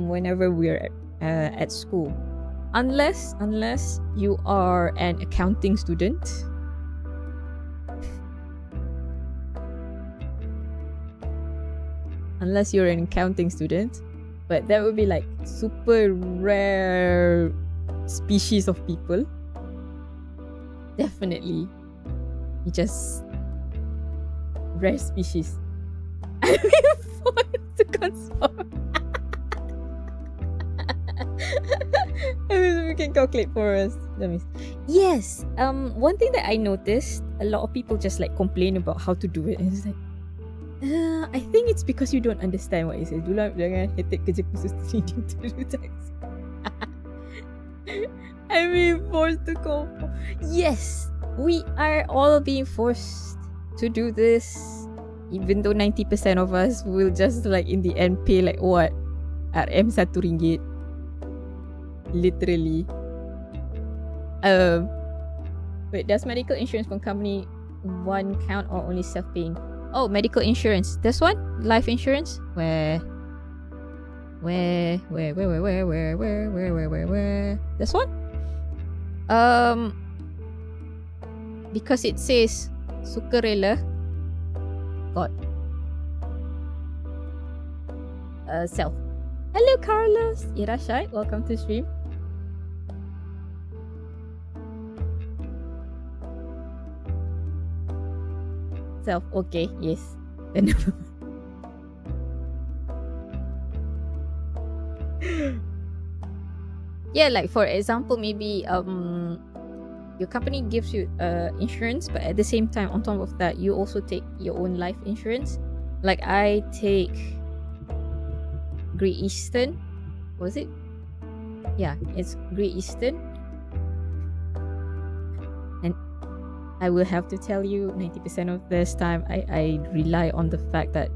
Whenever we're at school, unless you are an accounting student. Unless you're an accounting student, but that would be like super rare species of people. Definitely, just rare species. I mean, forced to conform. I mean, we can calculate for us. That means, yes. One thing that I noticed, a lot of people just like complain about how to do it, and it's like, I think it's because you don't understand what it says. Dulu jangan hetek kerja khusus to do tax. I mean, forced to conform. Yes, we are all being forced to do this, even though 90% of us will just like in the end pay like what, RM RM1, literally. Wait, does medical insurance from company one count or only self-paying? Oh, medical insurance. This one? Life insurance? Where? This one? Because it says sukarela. God. Self. Hello, Carlos. Irashai. Welcome to stream. Self. Okay. Yes. Then. Yeah, like for example, maybe your company gives you insurance, but at the same time, on top of that, you also take your own life insurance. Like I take Great Eastern. Was it? Yeah, it's Great Eastern. And I will have to tell you 90% of this time I rely on the fact that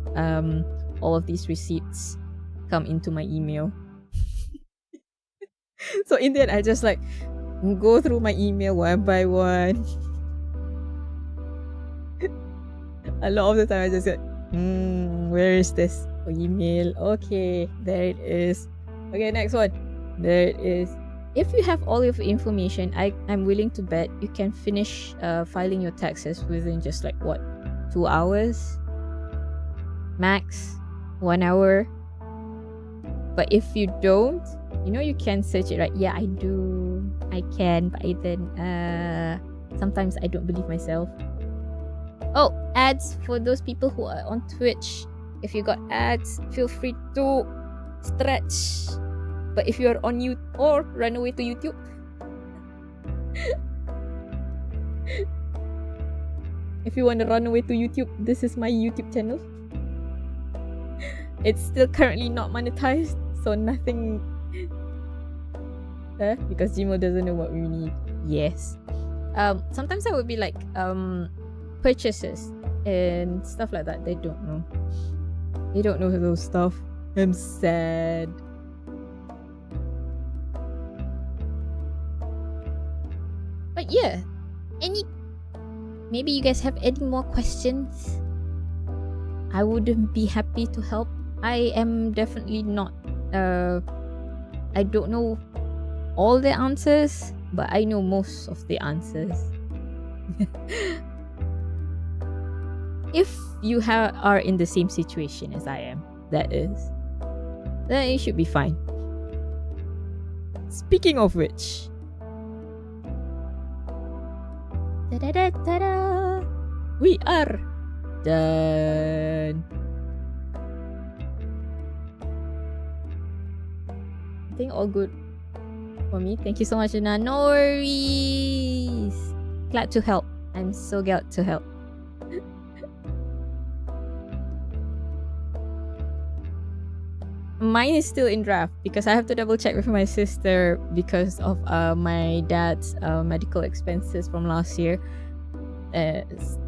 all of these receipts come into my email. So in the end, I just like go through my email one by one. A lot of the time I just get, where is this email? Okay, there it is. Okay, next one. There it is. If you have all of the information, I'm willing to bet you can finish filing your taxes within just like what, 2 hours? Max 1 hour. But if you don't, you can search it, right? Yeah, I do. I can, but then sometimes I don't believe myself. Oh, ads for those people who are on Twitch. If you got ads, feel free to stretch. But if you're on YouTube or run away to YouTube. If you want to run away to YouTube, this is my YouTube channel. It's still currently not monetized, so nothing. Because Gmail doesn't know what we need. Yes. Sometimes I would be like purchases and stuff like that. They don't know. They don't know those stuff. I'm sad. But yeah, maybe you guys have any more questions? I would be happy to help. I am definitely not. I don't know all the answers, but I know most of the answers. If you are in the same situation as I am, that is, then it should be fine. Speaking of which, ta-da-da-da-da, we are done. I think all good for me. Thank you so much, Anna. No worries. Glad to help. I'm so glad to help. Mine is still in draft because I have to double check with my sister because of my dad's medical expenses from last year,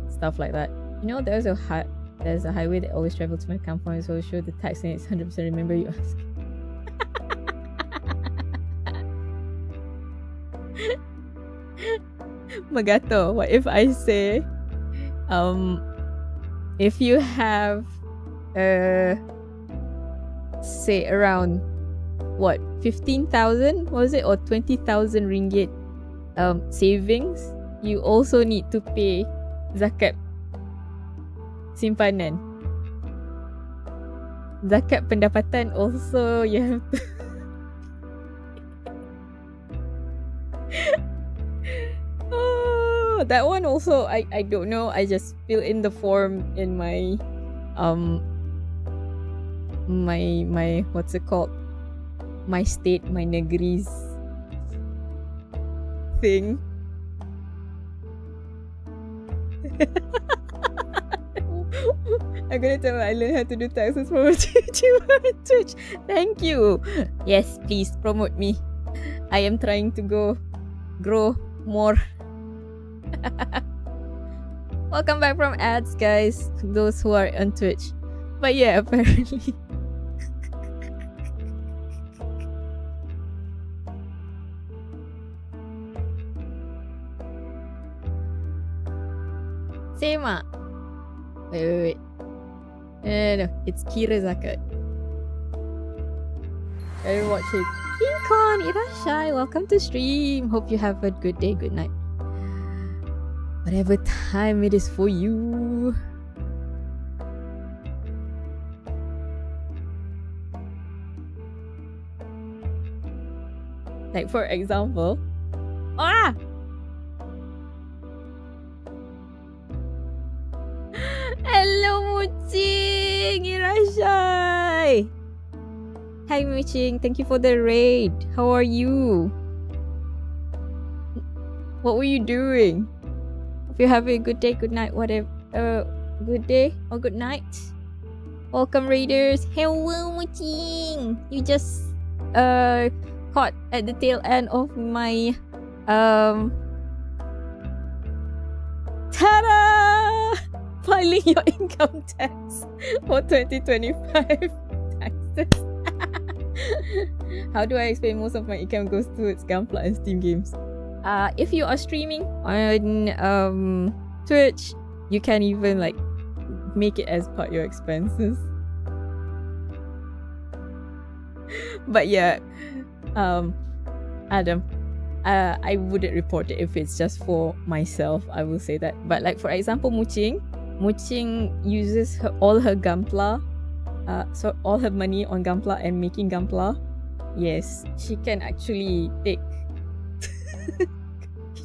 stuff like that. There's a highway that always travels to my campfire, so show the tax and it's 100%. Remember you ask. Magato, what if I say, if you have say around what 15,000 was it or 20,000 ringgit savings, you also need to pay zakat simpanan. Zakat pendapatan also you have to oh, that one also I don't know. I just fill in the form in my my what's it called, my state, my negeri's thing. I'm gonna tell her I learned how to do taxes from a Twitch. Thank you. Yes, please promote me. I am trying to grow more. Welcome back from ads, guys, those who are on Twitch. But yeah, apparently Same ah. Wait. No. It's Kira Zakat. I watch it. Pinkon, Irashai, welcome to stream. Hope you have a good day, good night. Whatever time it is for you. Like for example, hello Muching, Irashai. Hi Muching, thank you for the raid. How are you? What were you doing? If you're having a good day, good night, whatever. Good day or good night. Welcome raiders. Hello Muching. You just caught at the tail end of my ta-da! Filing your income tax for 2025 taxes. How do I explain? Most of my income goes towards Gunpla and Steam games. If you are streaming on Twitch, you can even like make it as part of your expenses. But yeah, Adam, I wouldn't report it if it's just for myself. I will say that. But like for example, Muching uses all her Gunpla, so all her money on Gunpla and making Gunpla. Yes, she can actually take.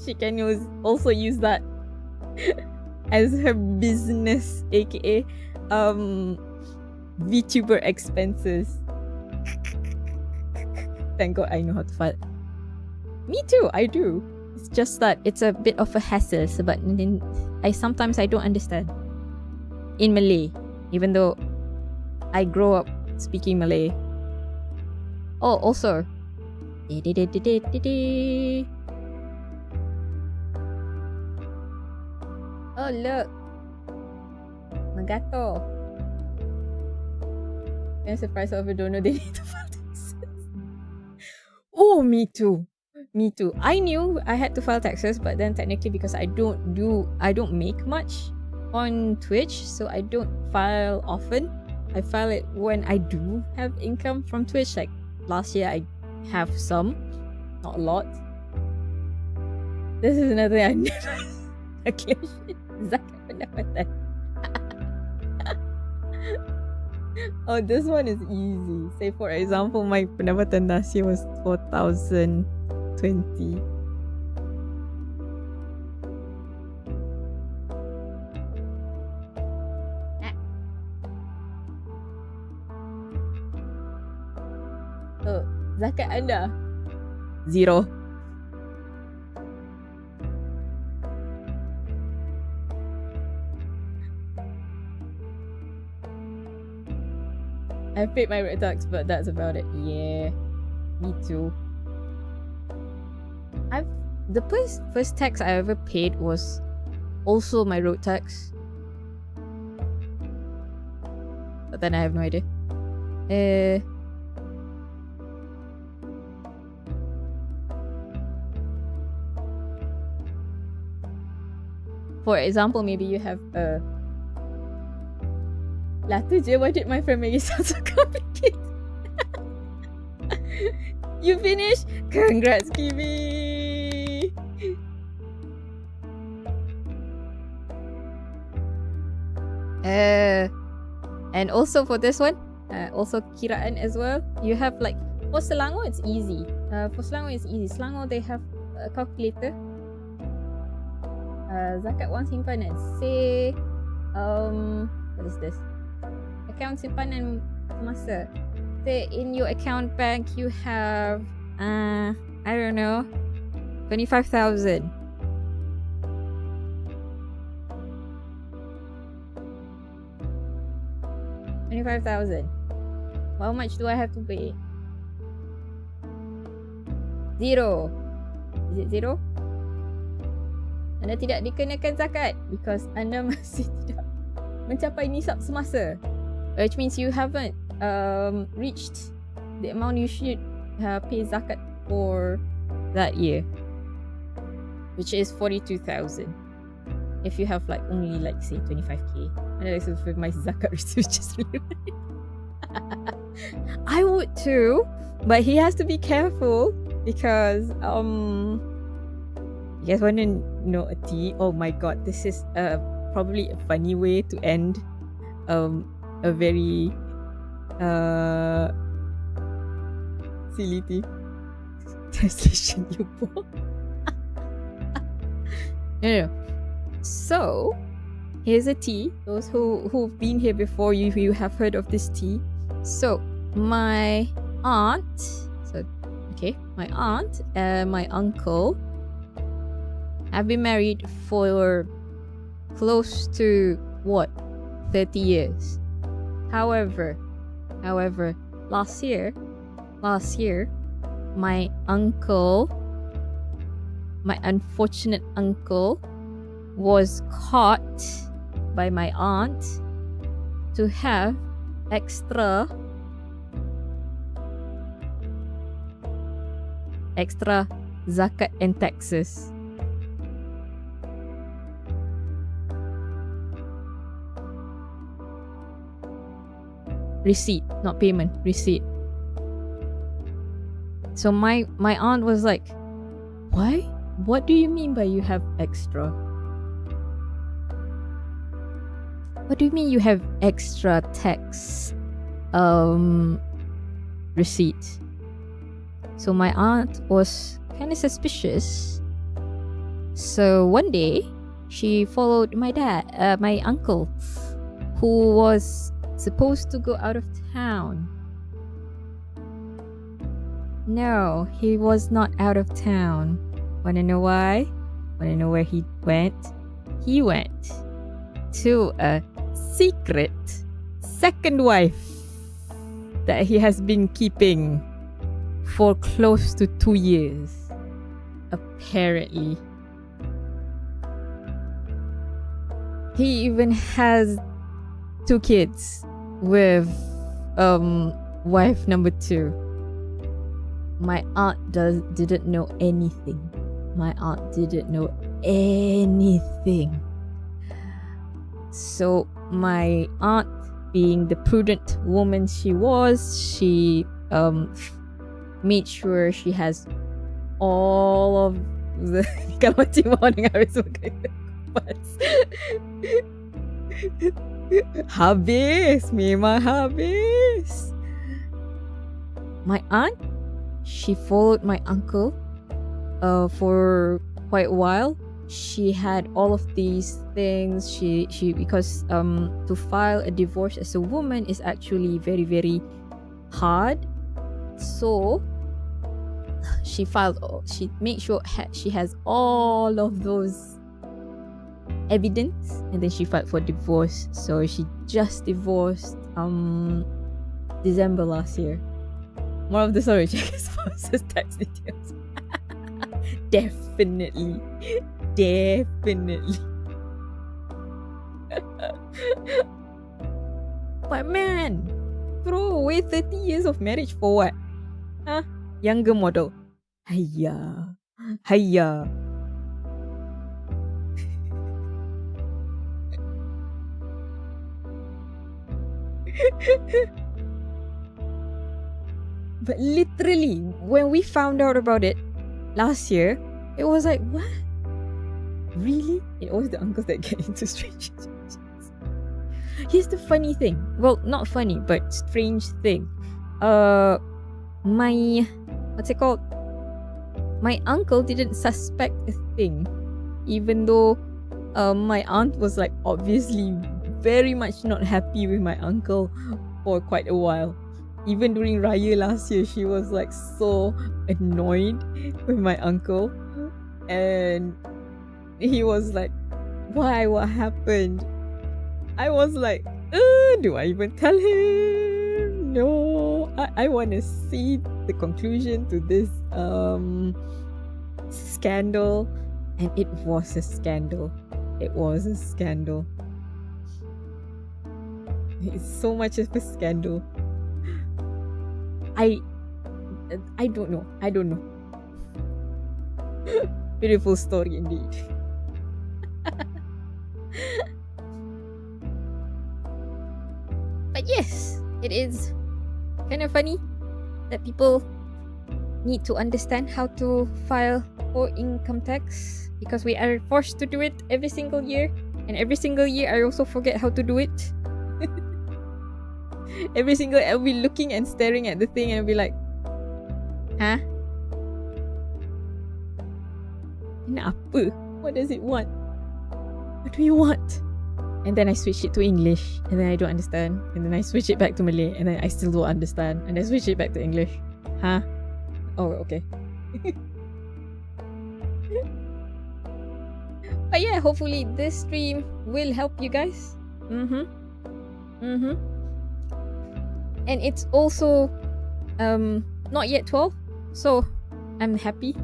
She can also use that as her business, aka VTuber expenses. Thank God I know how to file. Me too, I do. It's just that it's a bit of a hassle, but sometimes I don't understand in Malay, even though I grow up speaking Malay. Oh, also. Oh, look. Magato. I'm surprised over donor they need to file taxes. Oh, me too. Me too. I knew I had to file taxes, but then technically because I don't make much on Twitch, so I don't file often. I file it when I do have income from Twitch. Like last year I have some, not a lot. This is another thing I never zakat pendapatan. Oh, this one is easy. Say for example, my pendapatan last year was 4,020. Oh, zakat anda? 0. I paid my road tax, but that's about it. Yeah, me too. The first tax I ever paid was also my road tax, but then I have no idea. For example, maybe you have a. Lah tu je, why did my friend make it sound so complicated? You finished? Congrats, Kiwi! And also for this one, also kiraan as well. You have like, for Selangor it's easy. Selangor they have a calculator. Zakat wang simpanan. Say, what is this? Account simpanan masa. Say in your account bank you have I don't know 25,000. How much do I have to pay? 0. Is it 0? Anda tidak dikenakan zakat because anda masih tidak mencapai nisab semasa. Which means you haven't reached the amount you should pay zakat for that year, which is 42,000. if you have like only like say 25k, and like so for my zakat receipt just really I would too, but he has to be careful because you guys want to know a tea? Oh my god, this is probably a funny way to end a very silly tea. Translation you bought. No. So here's a tea. Those who've been here before, you have heard of this tea. So my aunt and my uncle have been married for close to 30 years. However, last year, my unfortunate uncle was caught by my aunt to have extra zakat and taxes. Receipt, not payment, receipt. So my aunt was like, why? What do you mean by you have extra? What do you mean you have extra tax receipt? So my aunt was kind of suspicious. So one day she followed my uncle, who was supposed to go out of town. No, he was not out of town. Wanna know why? Wanna know where he went? He went to a secret second wife that he has been keeping for close to 2 years, apparently. He even has 2 kids with wife number 2. My aunt didn't know anything. My aunt didn't know anything. So my aunt, being the prudent woman she was, she made sure she has all of the habis, memang habis. My aunt, she followed my uncle for quite a while. She had all of these things. She because to file a divorce as a woman is actually very, very hard. So she made sure she has all of those evidence, and then she filed for divorce. So she just divorced December last year. More of the story, check his spouse's tax details. Definitely. But man, throw away 30 years of marriage for what? Huh? Younger model. Hayya. But literally, when we found out about it last year, it was like, what? Really? It was the uncles that get into strange situations. Here's the funny thing. Well, not funny, but strange thing. My uncle didn't suspect a thing, even though my aunt was like obviously very much not happy with my uncle for quite a while. Even during Raya last year, she was like so annoyed with my uncle, and he was like, why? What happened? I was like, do I even tell him? No, I want to see the conclusion to this scandal. And it was a scandal. It's so much of a scandal. I don't know. Beautiful story indeed. But yes, it is kind of funny that people need to understand how to file for income tax because we are forced to do it every single year, and every single year I also forget how to do it. Every single I'll be looking and staring at the thing and I'll be like, huh? Apa? What does it want? What do you want? And then I switch it to English and then I don't understand, and then I switch it back to Malay and then I still don't understand, and then switch it back to English. Huh? Oh, okay. But yeah, hopefully this stream will help you guys. And it's also not yet 12, so I'm happy.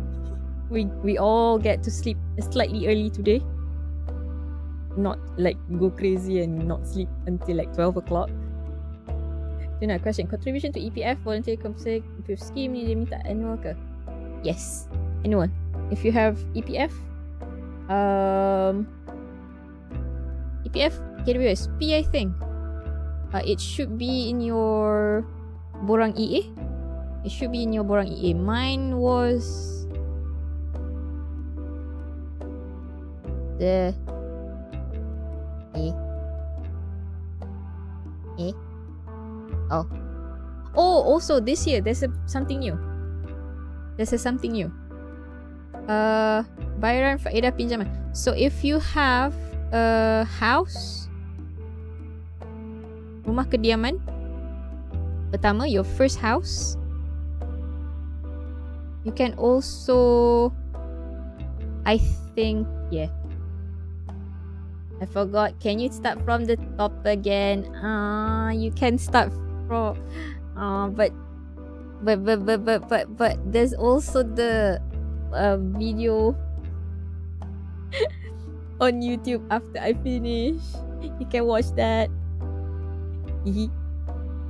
We all get to sleep slightly early today. Not like go crazy and not sleep until like 12 o'clock. So now question, contribution to EPF voluntary compulsory scheme ni dia minta annual ke? Yes, annual. If you have EPF, EPF KWSP, I think. It should be in your borang EA. It should be in your borang EA. Mine was the also this year there's something new. Bayaran faedah pinjaman. So if you have a house, rumah kediaman pertama, your first house, you can also, I think, yeah, I forgot. Can you start from the top again? You can start from but there's also the video on YouTube after I finish. You can watch that.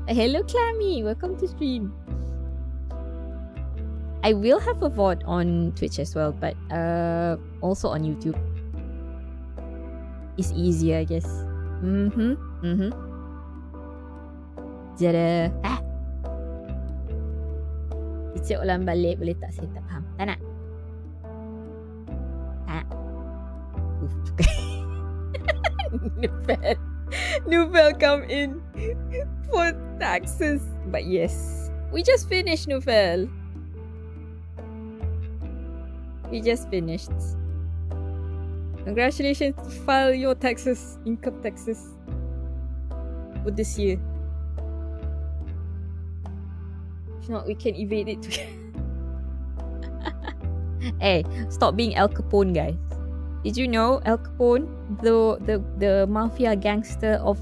Hello Clammy, welcome to stream. I will have a VOD on Twitch as well, but also on YouTube. It's easier, I guess. Jada. Cicik ulang balik boleh tak? Saya tak faham. Tak nak? Tak. Nouvelle come in for taxes. But yes, we just finished Nouvelle. We just finished. Congratulations, file your taxes, income taxes for this year. If not, we can evade it together. Hey, stop being Al Capone, guys. Did you know Al Capone, the mafia gangster of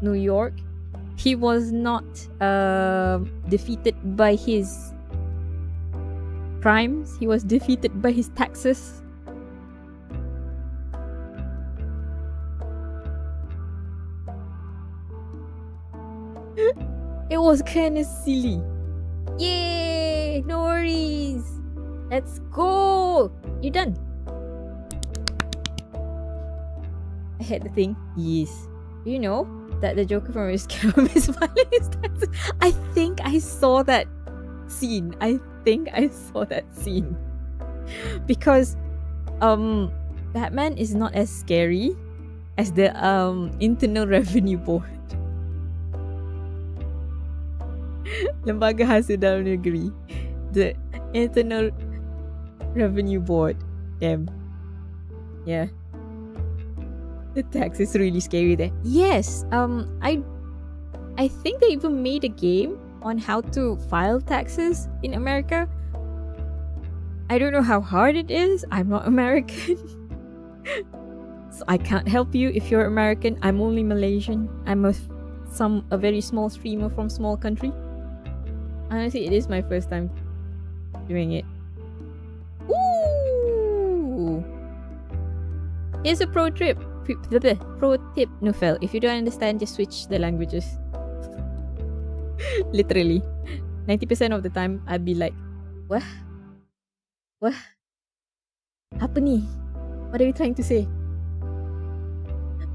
New York, he was not defeated by his crimes, he was defeated by his taxes. It was kinda silly. Yay! No worries. Let's go. You done? I had the thing. Yes. You know that the Joker from Risk is filing his taxes. I think I saw that scene. Because Batman is not as scary as the Internal Revenue Board. Lembaga Hasil Dalam Negeri. The Internal Revenue Board. Damn. Yeah. The tax is really scary there. Yes. I think they even made a game on how to file taxes in America. I don't know how hard it is. I'm not American. So I can't help you if you're American. I'm only Malaysian. I'm a very small streamer from small country. Honestly, it is my first time doing it. Ooh! Here's a pro tip. Pro tip, Nufel. If you don't understand, just switch the languages. Literally. 90% of the time, I'd be like, Wah? Apa ni? What are you trying to say?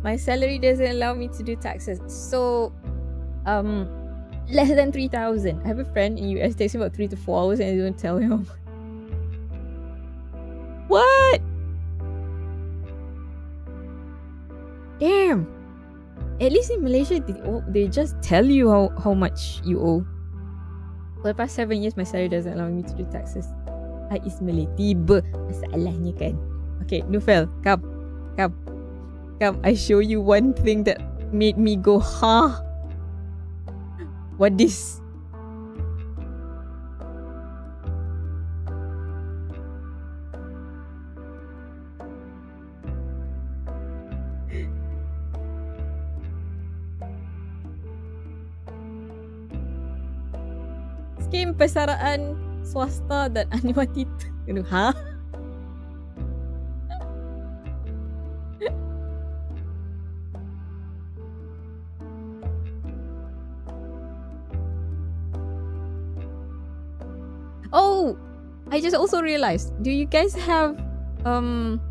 My salary doesn't allow me to do taxes. So, less than 3,000. I have a friend in US, it takes him about 3 to 4 hours and I don't tell him. What? Damn. At least in Malaysia, they just tell you how much you owe. For the past 7 years, my salary doesn't allow me to do taxes. Is Malay. Tiba masalahnya kan. Okay, Nufel, come. I show you one thing that made me go, huh? What this? Skim persaraan swasta dan annuity. Hah? Oh, I just also realized. Do you guys have an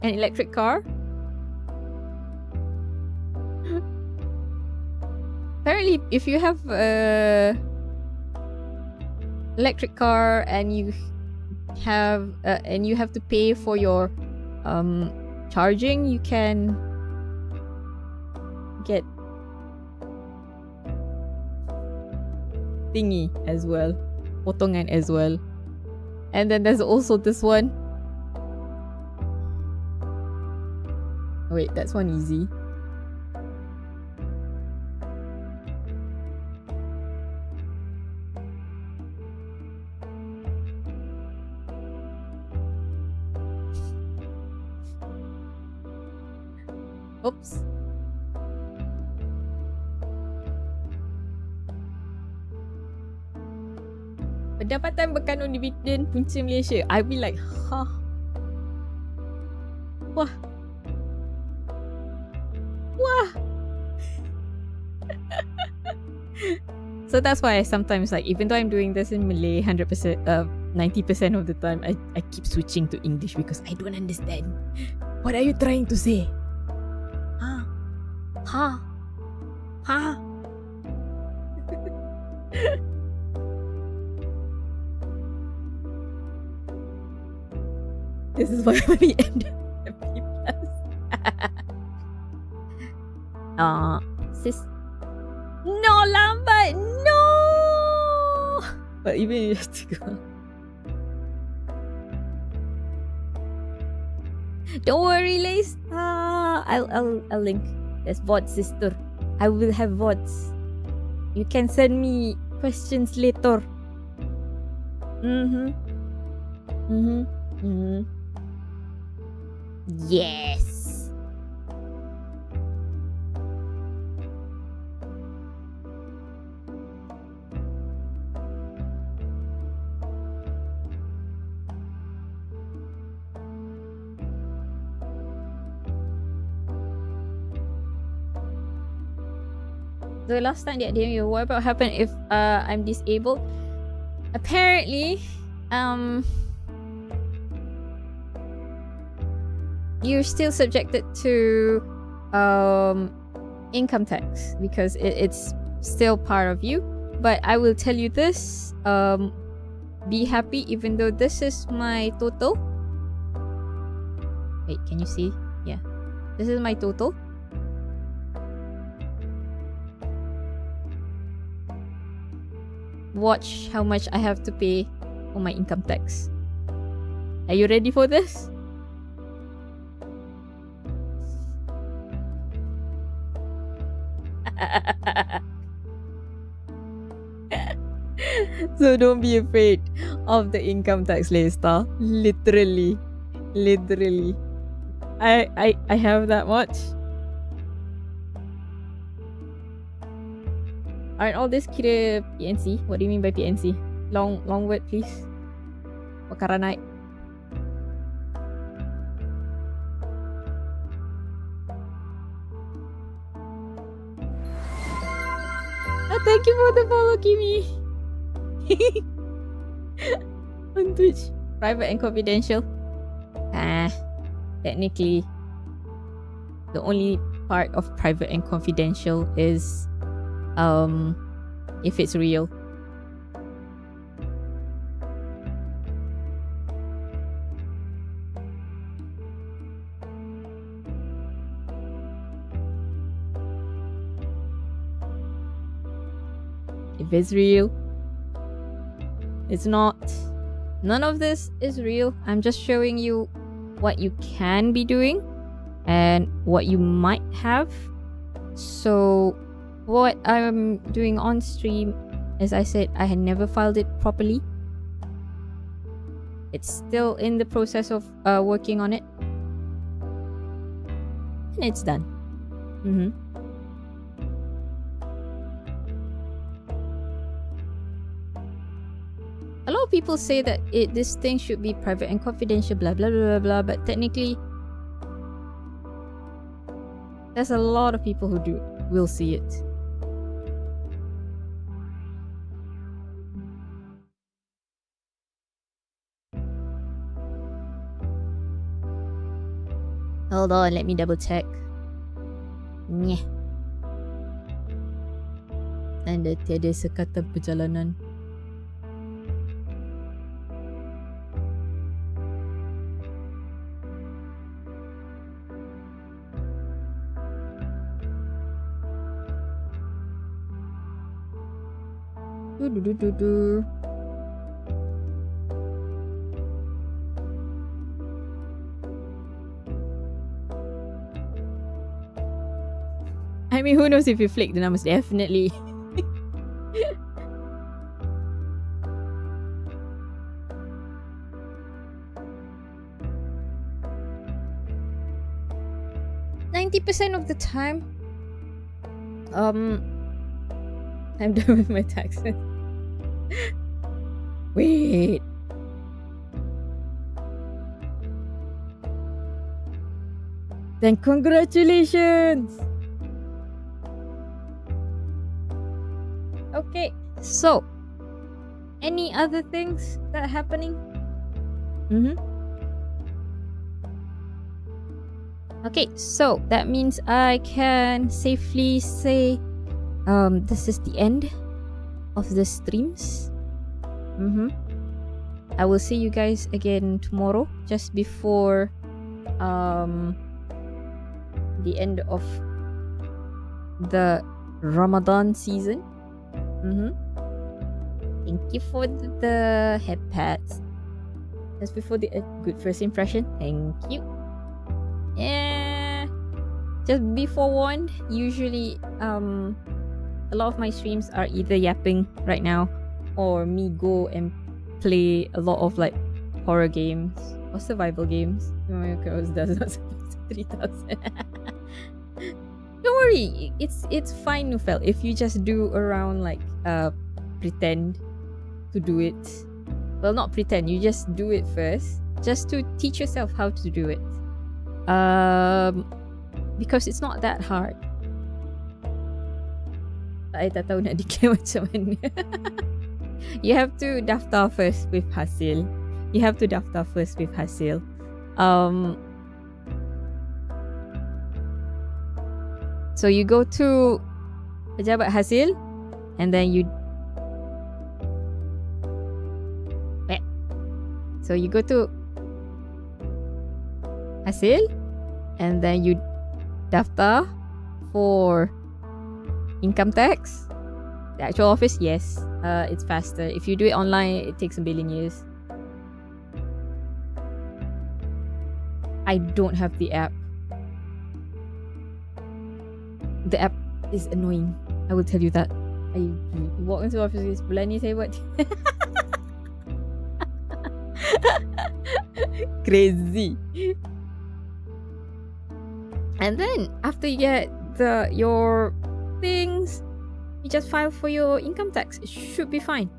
electric car? Apparently, if you have a electric car and you have to pay for your charging, you can get thingy as well, potongan as well. And then there's also this one. Wait, that's one easy. Oops. Pendapatan berkanun dividen punca Malaysia. I'll be like, huh? Wah. So that's why I sometimes, like, even though I'm doing this in Malay 100%, 90% of the time, I keep switching to English because I don't understand. What are you trying to say? Huh? This is why we end up at B+. Sis. No, lambat! No! But even you have to go. Don't worry, Lace. I'll link. There's VODs, sister. I will have VODs. You can send me questions later. Yes. The last time that they what about happen if I'm disabled? Apparently, you're still subjected to income tax because it's still part of you. But I will tell you this, be happy even though this is my total. Wait, can you see? Yeah, this is my total. Watch how much I have to pay for my income tax. Are you ready for this? So don't be afraid of the income tax, Lesta. Literally. I have that much. Aren't all this kira PNC? What do you mean by PNC? Long word, please. Pakaranai. Thank you for the follow, Kimi. On Twitch. Private and confidential. technically the only part of private and confidential is if it's real. If it's real, it's not. None of this is real. I'm just showing you what you can be doing and what you might have. So what I'm doing on stream, as I said, I had never filed it properly. It's still in the process of working on it. And it's done. A lot of people say that this thing should be private and confidential, blah blah blah blah blah, but technically there's a lot of people who will see it. Hold on, let me double check. Nyeh. Anda tiada sekata perjalanan. I mean, who knows if you flick the numbers? Definitely. %90 of the time, I'm done with my taxes. Wait. Then congratulations. Okay, so any other things that are happening? Okay, so that means I can safely say this is the end of the streams. I will see you guys again tomorrow, just before the end of the Ramadan season. Thank you for the head pats. Just before the good first impression. Thank you. Yeah. Just be forewarned. Usually, a lot of my streams are either yapping right now, or me go and play a lot of like horror games or survival games. Oh my god, that's not supposed to 3,000. Don't worry, it's fine, Nufel, if you just do around like pretend to do it. Well, not pretend, you just do it first, just to teach yourself how to do it. Because it's not that hard. I tak tahu nak declare macam mana. You have to daftar first with hasil. So you go to pejabat hasil, and then you so you go to hasil, and then you daftar for income tax. The actual office, yes, it's faster. If you do it online, it takes a billion years. I don't have the app. The app is annoying. I will tell you that. I walk into the office, bulan ni saya buat. Crazy. And then after you get your things, you just file for your income tax. It should be fine.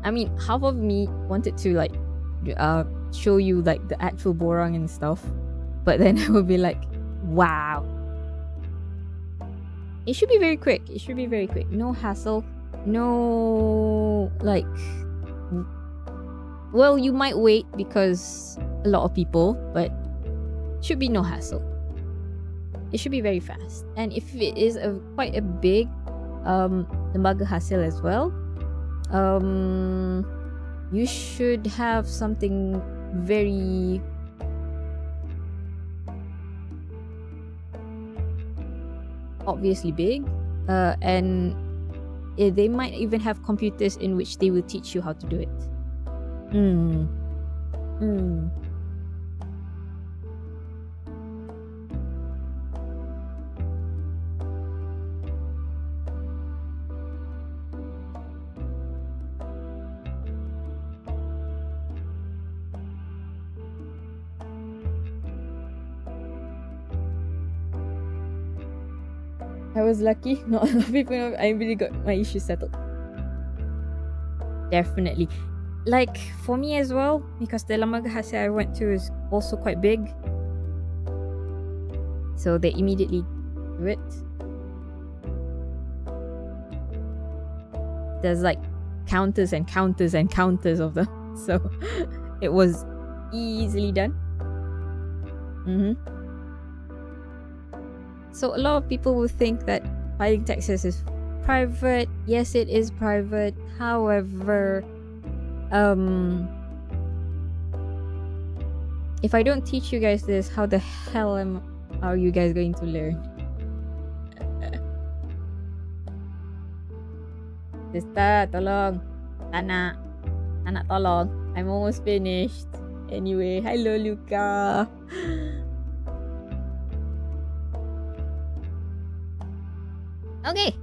I mean, half of me wanted to like show you like the actual borang and stuff, but then I would be like, wow. It should be very quick. No hassle. no, like, well, you might wait because a lot of people, but should be no hassle. It should be very fast. And if it is quite a big lembaga hasil as well, you should have something very obviously big, and they might even have computers in which they will teach you how to do it. I was lucky. Not a lot of people know. I really got my issues settled. Definitely. Like, for me as well, because the lembaga hasil I went to is also quite big. So they immediately do it. There's like counters and counters and counters of them. So it was easily done. So a lot of people will think that filing taxes is private. Yes, it is private. However, if I don't teach you guys this, how the hell are you guys going to learn? Sister, tolong. Tak nak tolong. I'm almost finished. Anyway, hello Luca. Okay.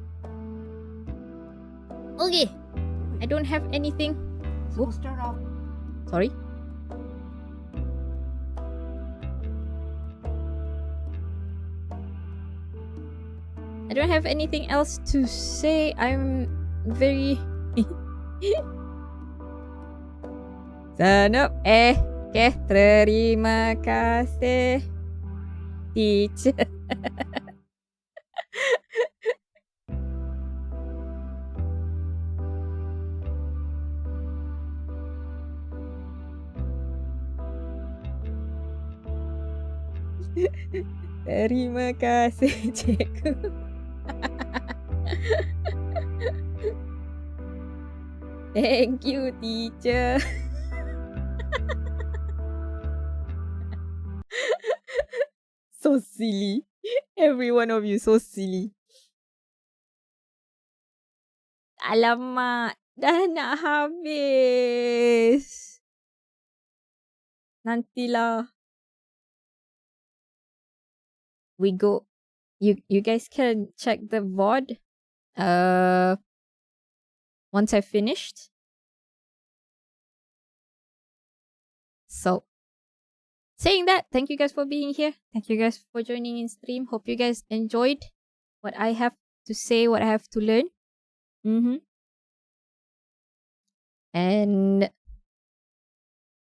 I don't have anything. So we'll start off. Sorry. I don't have anything else to say. I'm very Sanap. Okay. Terima kasih, teacher. Terima kasih, cikgu. Thank you, teacher. So silly. Every one of you so silly. Alamak, dah nak habis. Nantilah. We go. You guys can check the VOD. Once I've finished. So, saying that, thank you guys for being here. Thank you guys for joining in stream. Hope you guys enjoyed what I have to say, what I have to learn. And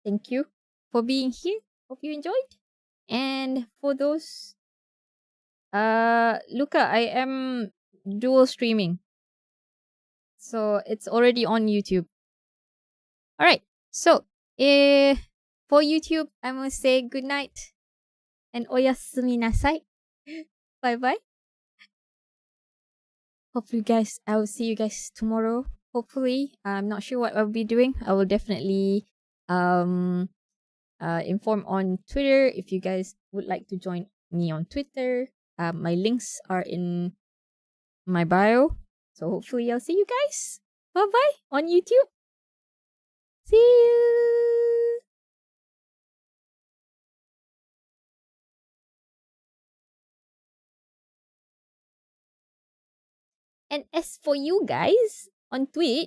thank you for being here. Hope you enjoyed. And for those, Luca, I am dual streaming. So it's already on YouTube. Alright, so for YouTube, I'm gonna say good night and oyasumi nasai. Bye bye. Hope you guys, I will see you guys tomorrow. Hopefully, I'm not sure what I'll be doing. I will definitely inform on Twitter if you guys would like to join me on Twitter. My links are in my bio. So hopefully I'll see you guys. Bye bye on YouTube. See you. And as for you guys on Twitch,